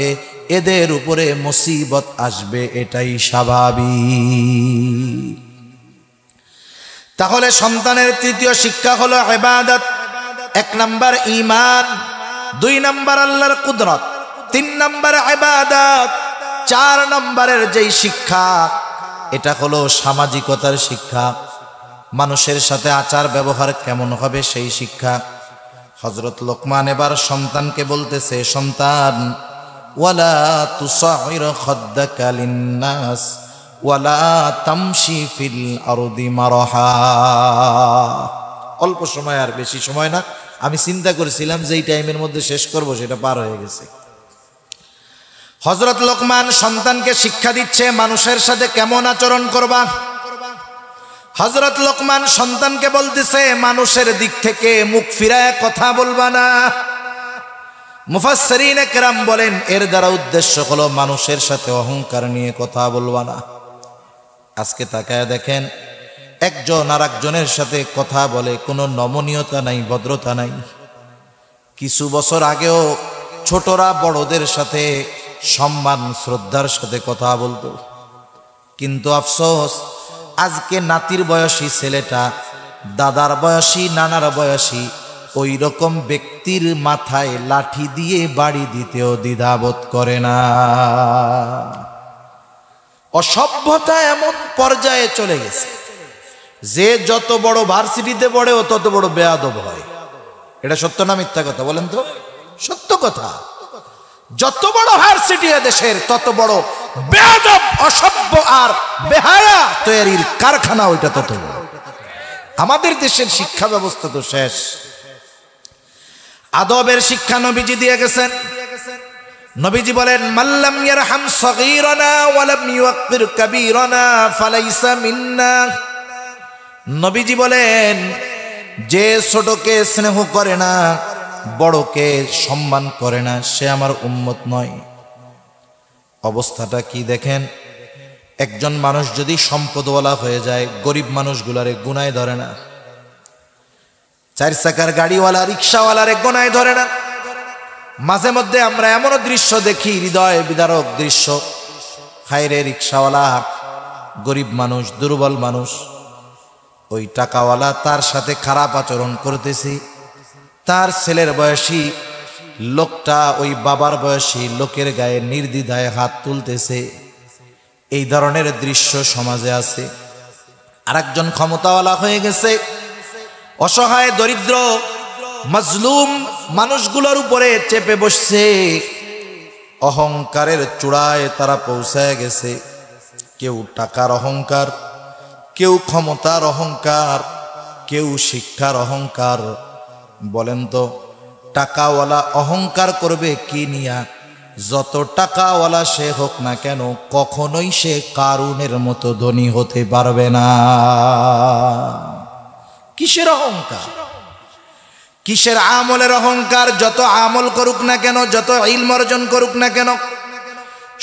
এদের উপরে মুসিবত আসবে, এটাই স্বাভাবিক। তাহলে সন্তানের তৃতীয় শিক্ষা হলো ইবাদত। 1 নাম্বার ঈমান, 2 নাম্বার আল্লাহর কুদরত, 3 নাম্বার ইবাদত, 4 নাম্বারের যেই শিক্ষা, এটা হলো সামাজিকতার শিক্ষা। মানুষের সাথে আচার ব্যবহার কেমন হবে সেই শিক্ষা। হযরত লোকমান এবার সন্তানকে বলতেছে, সন্তান, ওয়ালা তুসাইর খাদ্দাকা লিন্নাস ওয়ালা তামশি ফিল আরদি মারহা। অল্প সময়, আর বেশি সময় না। আমি চিন্তা করেছিলাম যে এই টাইমের মধ্যে শেষ করব, সেটা পার হয়ে গেছে। হযরত লোকমান সন্তানকে শিক্ষা দিচ্ছে মানুষের সাথে কেমন আচরণ করবা। হযরত লোকমান সন্তানকে বলতেছে মানুষের দিক থেকে মুখ ফিরায় কথা বলবা না। মুফাসসিরিনে কেরাম বলেন এর দ্বারা উদ্দেশ্য হলো মানুষের সাথে অহংকার নিয়ে কথা বলবা না। আজকে তাকায় দেখেন, একজন আর একজনের সাথে কথা বলে, কোনো নমনীয়তা নাই, ভদ্রতা নাই। কিছু বছর আগেও ছোটরা বড়দের সাথে সম্মান শ্রদ্ধার সাথে কথা বলতো, কিন্তু আফসোস আজকে নাতির বয়সী ছেলেটা দাদার বয়সী, নানার বয়সী ওই রকম ব্যক্তির মাথায় লাঠি দিয়ে বাড়ি দিতেও দ্বিধাবোধ করে না। অসভ্যতা এমন পর্যায়ে চলে গেছে যে যত বড় ভার্সিটিতে পড়ে ও তত বড় বেয়াদব হয়। এটা সত্য না মিথ্যা কথা বলেন তো? সত্য কথা। যত বড় ভার্সিটি দেশের তত বড় বেয়াদব, অসভ্য আর বেহায়া তৈরির কারখানা ওইটা তত বড়। আমাদের দেশের শিক্ষা ব্যবস্থা তো শেষ। আদবের শিক্ষা নবীজি দিয়ে গেছেন। নবীজি বলেন মাল্লাম ইয়ারহাম সগীরানা ওয়া লাম ইউক্কির কাবীরানা ফালাইসা মিন্না। নবীজি বলেন যে ছোটকে স্নেহ করে না, বড়কে সম্মান করে না, সে আমার উম্মত নয়। অবস্থাটা কি দেখেন, একজন মানুষ যদি সম্পদওয়ালা হয়ে যায়, গরিব মানুষগুলারে গুনায় ধরে না। চার চাকার গাড়িওয়ালা, রিক্সাওয়ালারে গুনায় ধরে না। মাঝে মধ্যে আমরা এমনও দৃশ্য দেখি, হৃদয় বিদারক দৃশ্য। হায়রে রিক্সাওয়ালা গরিব মানুষ, দুর্বল মানুষ, ওই টাকাওয়ালা তার সাথে খারাপ আচরণ করতেছি। তার ছেলের বয়সী লোকটা ওই বাবার বয়সী লোকের গায়ে নির্দ্বিধায় হাত তুলতেছে। এই ধরনের দৃশ্য সমাজে আছে। আরেকজন ক্ষমতাওয়ালা হয়ে গেছে, অসহায় দরিদ্র মাজলুম মানুষগুলোর উপরে চেপে বসছে। অহংকারের চূড়ায় তারা পৌঁছায় গেছে। কেউ টাকার অহংকার, কেউ ক্ষমতার অহংকার, কেউ শিক্ষার অহংকার। বলেন তো টাকাওয়ালা অহংকার করবে কি নিয়া? যত টাকাওয়ালা সে হোক না কেন, কখনোই সে কারুনের মতো ধনী হতে পারবে না। কিসের অহংকার? কিসের আমলের অহংকার? যত আমল করুক না কেন, যত ইলম অর্জন করুক না কেন,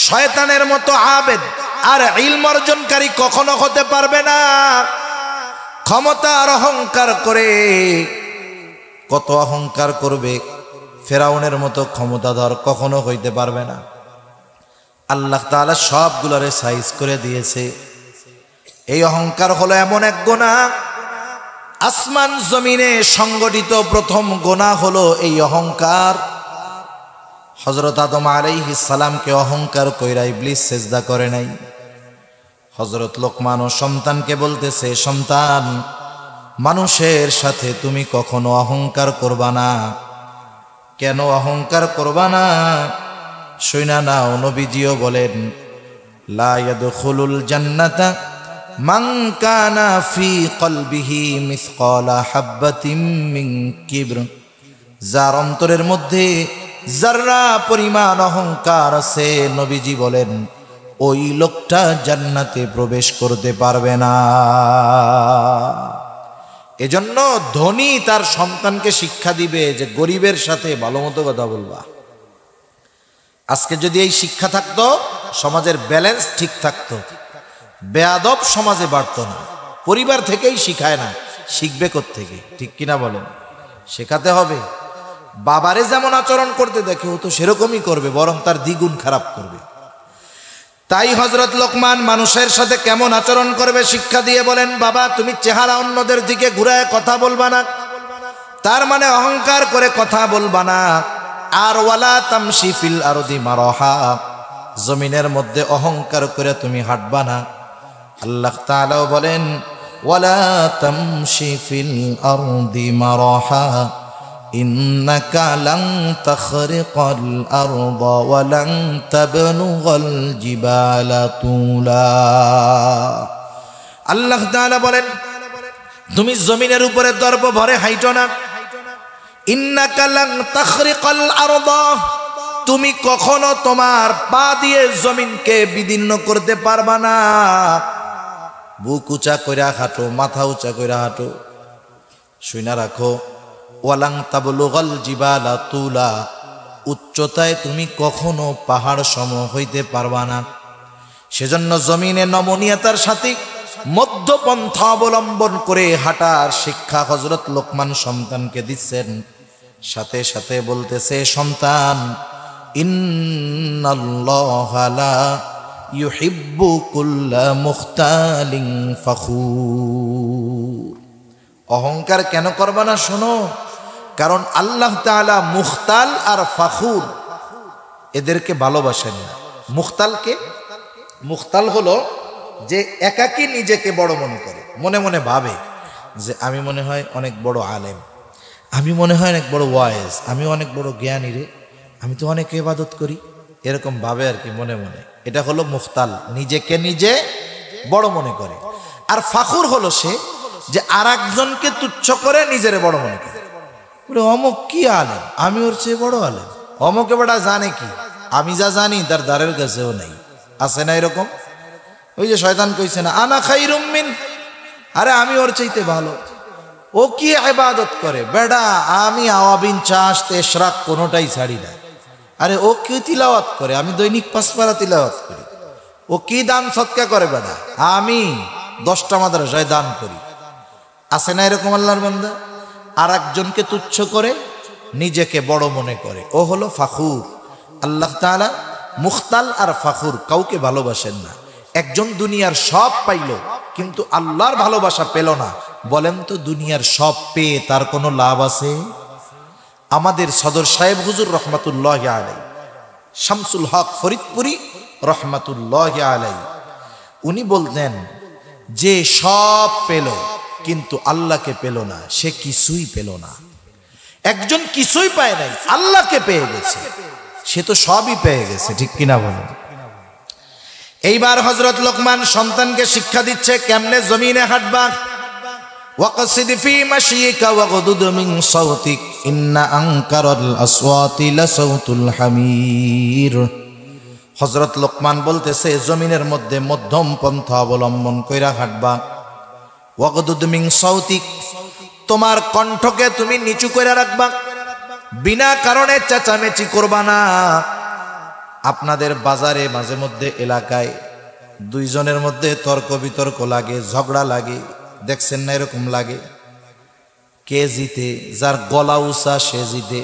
শয়তানের মতো আবেদ আর ইলম অর্জনকারী কখনো হতে পারবে না। ক্ষমতার অহংকার করে, কত অহংকার করবে, ফেরাউনের মতো ক্ষমতাধর কখনো হইতে পারবে না। আল্লাহ তাআলা সবগুলোরে সাইজ করে দিয়েছে। এই অহংকার হলো এমন এক গুনাহ, আসমান জমিনে সংগঠিত প্রথম গুনাহ হলো এই অহংকার। হযরত আদম আলাইহিস সালামকে অহংকার কইরা ইবলিস সিজদা করে নাই। হযরত লোকমান ও সন্তানকে বলতেছে, সন্তান মানুষের সাথে তুমি কখনো অহংকার করবা না। কেন অহংকার করবা না? শুনা নাও, নবীজিও বলেন লা ইয়াদখুলুল জান্নাতা মান কানা ফি কলবিহি মিসকালা হাববাতিন মিন কিবর। যার অন্তরের মধ্যে যাররা পরিমাণ অহংকার আছে, নবীজি বলেন ওই লোকটা জান্নাতে প্রবেশ করতে পারবে না। এজন্য ধনী তার সন্তানকে শিক্ষা দিবে যে গরিবের সাথে ভালো মতো কথা বলবা। আজকে যদি এই শিক্ষা থাকতো, সমাজের ব্যালেন্স ঠিক থাকতো, বেয়াদব সমাজে বাড়তো না। পরিবার থেকেই শিখায় না, শিখবে কোত্থেকে? ঠিক কিনা বলেন? শেখাতে হবে। বাবারে যেমন আচরণ করতে দেখে ও তো সেরকমই করবে, বরং তার দ্বিগুণ খারাপ করবে। তাই হযরত লোকমান মানুষের সাথে কেমন আচরণ করবে শিক্ষা দিয়ে বলেন, বাবা তুমি চেহারা অন্যদের দিকে ঘুরায় কথা বলবা না, তার মানে অহংকার করে কথা বলবা না। আর ওয়ালা তামশি ফিল আরদি মারহা, জমিনের মধ্যে অহংকার করে তুমি হাঁটবা না। আল্লাহ তাআলাও বলেন ওয়ালা তামশি ফিল আরদি মারহা ইন্নাকা লান তাখরিকাল আরদা ওয়া লান তাবলুগাল জিবালা তুলা। আল্লাহ তাআলা বলেন, তুমি জমিনের উপরে দর্প ভরে হাইটো না। ইন্নাকা লান তাখরিকাল আরদা, তুমি কখনো তোমার পা দিয়ে জমিনকে বিদীর্ণ করতে পারবা না। বুক উঁচা কইরা হাঁটো, মাথা উঁচা কইরা হাঁটো, শুইনা রাখো। ওয়ালাং তাবলুগাল জিবালা তুলা, উচ্চতায় তুমি কখনো পাহাড় সম হইতে পারবা না। সেজন্য জমিনে নমনীয়তার সাথে মধ্যপন্থা অবলম্বন করে হাঁটার শিক্ষা হযরত লোকমান সন্তানকে দিচ্ছেন। সাথে সাথে বলতেছে, সন্তান, ইন্নাল্লাহা লা ইউহিব্বু কুল্লা মুখতালিন ফখুর। অহংকার কেন করবা না শোনো, কারণ আল্লাহ তাআলা মুখতাল আর ফখুর এদেরকে ভালোবাসেন না। মুখতালকে, মুখতাল হলো যে একাকী নিজেকে বড় মনে করে, মনে মনে ভাবে যে আমি মনে হয় অনেক বড় আলেম, আমি মনে হয় অনেক বড় ওয়াইজ, আমি অনেক বড় জ্ঞানী রে, আমি তো অনেক ইবাদত করি, এরকম ভাবে আর কি মনে মনে। এটা হলো মুখতাল, নিজেকে নিজে বড় মনে করে। আর ফাখুর হলো সে যে আর একজনকে তুচ্ছ করে নিজের বড় মনে করে। অমুক কি আলেম, আমি ওর চেয়ে বড় আলেম, অমুকে বেটা জানে কি, আমি যা জানি তার দ্বারের কাছেও নেই। আছে না এরকম? ওই যে শয়তান কইছে না, আনা খাইরুম মিন, আরে আমি ওর চাইতে ভালো। ও কি ইবাদত করে বেটা, আমি আওয়াবিন চাষ তেশরাক কোনোটাই ছাড়ি না। আরে ও কি তিলাওয়াত করে, আমি দৈনিক 5 পারা তিলাওয়াত করি। ও কি দান সৎকা করে বেটা, আমি 10টা মাদ্রাসায় দান করি। আছে না এরকম আল্লাহর বান্দা? আর একজনকে তুচ্ছ করে নিজেকে বড় মনে করে, ও হলো ফাখুর। আল্লাহ তাআলা মুখতাল আর ফাখুর কাউকে ভালোবাসেন না। একজন দুনিয়ার সব পাইল কিন্তু আল্লাহর ভালোবাসা পেল না, বলেন তো দুনিয়ার সব পেয়ে তার কোনো লাভ আছে? আমাদের সদর সাহেব হুজুর রহমাতুল্লাহি আলাইহি, শামসুল হক ফরিদপুরি রহমাতুল্লাহি আলাইহি, উনি বলতেন যে সব পেল কিন্তু আল্লাহকে পেল না, সে কিছুই পেল না। একজন কিছুই পায় নাই, আল্লাহকে পেয়ে গেছে, সে তো সবই পেয়ে গেছে। ঠিক কিনা বলেন? এইবার হযরত লোকমান সন্তানকে শিক্ষা দিচ্ছে কেমনে জমিনে হাঁটবা। ওয়াকসিদ ফি মাশিকা ওয়াগদুদ মিন সাউতিক ইন্না আনকারাল আসওয়াতি লাসাউতুল হামির। হযরত লোকমান বলতেছে জমিনের মধ্যে মধ্যম পন্থা অবলম্বন কইরা হাঁটবা। ওয়াগদুদ মিন সাউতিক, তোমার কণ্ঠকে তুমি নিচু কইরা রাখবা, বিনা কারণে চেঁচামেচি করবা না। আপনাদের বাজারে মাঝে মধ্যে এলাকায় দুইজনের মধ্যে তর্ক বিতর্ক লাগে, ঝগড়া লাগে, দেখছেন না এরকম লাগে? কে জিতে? যার গলা উঁচা সে জিতে।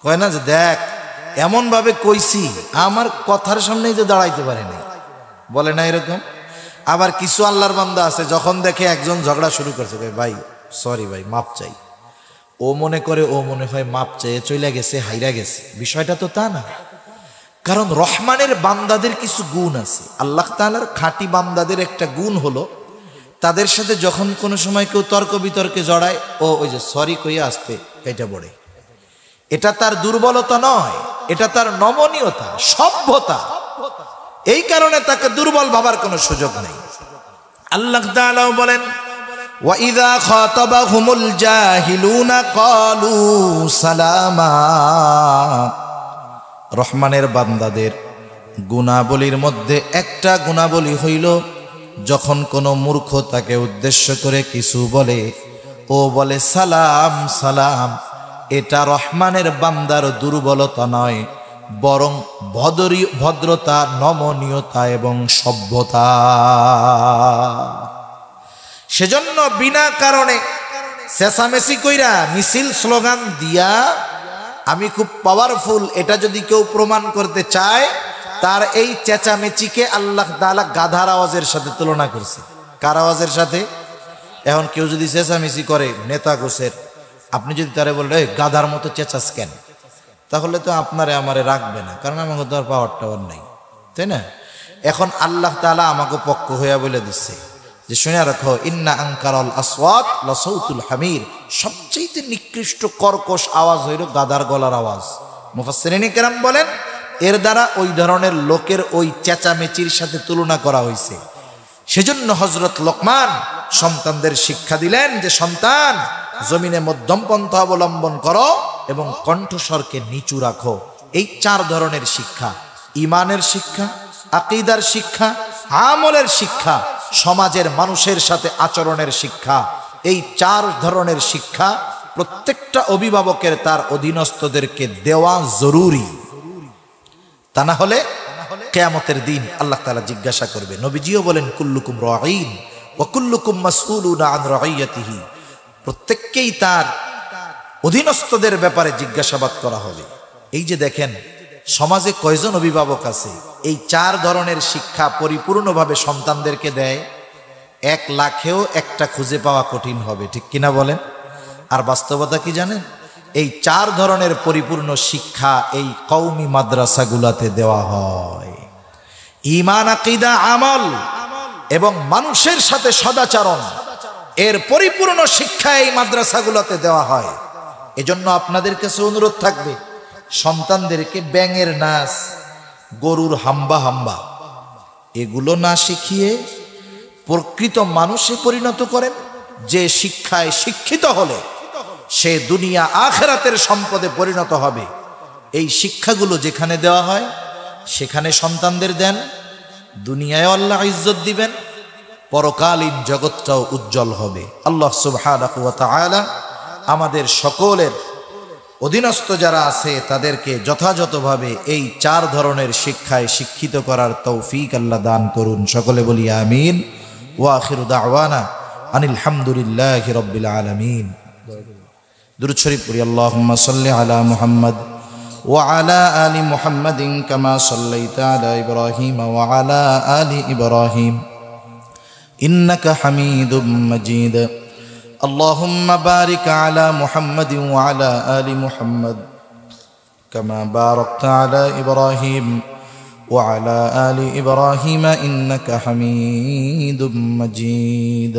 কয় না যে দেখ এমন ভাবে কইছি আমার কথার সামনেই যে দাঁড়াইতে পারে না, বলে না এরকম? আবার কিছু আল্লাহর বান্দা আছে যখন দেখে একজন ঝগড়া শুরু করছে, ভাই সরি ভাই মাপ চাই, ও মনে করে ও মনে হয় মাপ চেয়ে চলে গেছে, হাইরা গেছে। বিষয়টা তো তা না। কারণ রহমানের বান্দাদের কিছু গুণ আছে। আল্লাহ তাআলার খাঁটি বান্দাদের একটা গুণ হলো তাদের সাথে যখন কোনো সময় কেউ তর্ক বিতর্কে জড়ায়, ও ওই যে সরি কইয়া আসতে এটা বলে। এটা তার দুর্বলতা নয়, এটা তার নমনীয়তা, সভ্যতা। এই কারণে তাকে দুর্বল ভাবার কোনো সুযোগ নেই। আল্লাহ তাআলা বলেন, ওয়া ইযা খাতাবাহুমুল জাহিলুনা ক্বালু সালামা। রহমানের বান্দাদের গুণাবলীর মধ্যে একটা গুণাবলী হইল যখন কোনো মূর্খ তাকে উদ্দেশ্য করে কিছু বলে, ও বলে সালাম সালাম। এটা রহমানের বান্দার দুর্বলতা নয়, বরং ভদ্রতা, নমনীয়তা এবং সভ্যতা। সেজন্য বিনা কারণে চেঁচামেচি কইরা মিছিল স্লোগান দিয়া আমি খুব পাওয়ারফুল এটা যদি কেউ প্রমাণ করতে চায়, তার এই চেঁচামেচিকে আল্লাহ তাআলা গাধার আওয়াজের সাথে তুলনা করছে। কার আওয়াজের সাথে? এখন কেউ যদি চেঁচামেচি করে নেতা গোছের, আপনি যদি তারে বললে গাধার মতো চেঁচাস কেন, তাহলে তো আপনারে আমারে রাখবে না, কারণ আমাকে তো আর পাওয়ার টাওয়ার নাই, তাই না? এখন আল্লাহ তাআলা আমাকে পক্ষ হইয়া বলে দিচ্ছে যে শুনে রাখো, ইন্না আনকারাল আসওয়াত লাসাউতুল হামির, সবচেয়ে নিকৃষ্ট কর্কশ আওয়াজ হইল গাধার গলার আওয়াজ। মুফাসসিরিন কেরাম বলেন এর দ্বারা ওই ধরনের লোকের ওই চেঁচামেচির সাথে তুলনা করা হয়েছে। সেজন্য হযরত লোকমান সন্তানদের শিক্ষা দিলেন যে সন্তান, জমিনে মধ্যম পন্থা অবলম্বন করো এবং কণ্ঠস্বরকে নিচু রাখো। এই 4 ধরনের শিক্ষা, ঈমানের শিক্ষা, আকীদার শিক্ষা, আমলের শিক্ষা, সমাজের মানুষের সাথে আচরণের শিক্ষা, এই 4 ধরনের শিক্ষা প্রত্যেকটা অভিভাবকের তার অধীনস্থদেরকে দেওয়া জরুরি। তা না হলে কিয়ামতের দিন আল্লাহ তাআলা জিজ্ঞাসা করবে। নবীজিও বলেন কুল্লুকুম রাঈন ওয়া কুল্লুকুম মাসউলুনা আন রাঈয়াতিহি, প্রত্যেককেই তার অধীনস্থদের ব্যাপারে জিজ্ঞাসাবাদ করা হবে। এই যে দেখেন সমাজে কয়জন অভিভাবক আছে এই 4 ধরনের শিক্ষা পরিপূর্ণভাবে সন্তানদেরকে দেয়, 1 লাখেও একটা খুঁজে পাওয়া কঠিন হবে, ঠিক কিনা বলেন? আর বাস্তবতা কি জানেন? এই 4 ধরনের পরিপূর্ণ শিক্ষা এই কওমি মাদ্রাসাগুলোতে দেওয়া হয়। ঈমান, আকীদা, আমল এবং মানুষের সাথে সদাচরণ, এর পরিপূর্ণ শিক্ষা এই মাদ্রাসাগুলোতে দেওয়া হয়। এজন্য আপনাদের কাছে অনুরোধ থাকবে, সন্তানদেরকে ব্যাঙের নাচ, গরুর হাম্বা হাম্বা এগুলো না শিখিয়ে প্রকৃত মানুষে পরিণত করেন, যে শিক্ষায় শিক্ষিত হলে সে দুনিয়া আখিরাতের সম্পদে পরিণত হবে। এই শিক্ষাগুলো যেখানে দেওয়া হয় সেখানে সন্তানদের দেন, দুনিয়ায় আল্লাহ ইজ্জত দিবেন, পরকালীন জগৎটাও উজ্জ্বল হবে। আল্লাহ সুবহানাহু ওয়া তাআলা আমাদের সকলের অধীনস্থ যারা আছে তাদেরকে যথাযথভাবে এই 4 ধরনের শিক্ষায় শিক্ষিত করার তৌফিক আল্লাহ দান করুন। সকলে বলি আমিন। ওয়া আখিরু দাওয়ানা আনিল হামদুলিল্লাহি রাব্বিল আলামিন। দুরূদ শরীফ পড়ি। আল্লাহুম্মা সাল্লি আলা মুহাম্মদ ওয়া আলা আলি মুহাম্মাদিন কামা সাল্লাইতা আলা ইব্রাহিম ওয়া আলা আলি ইব্রাহিম ইন্নাকা হামিদুম মাজিদ। اللهم بارك على محمد وعلى آل محمد كما باركت على إبراهيم وعلى آل إبراهيم إنك حميد مجيد.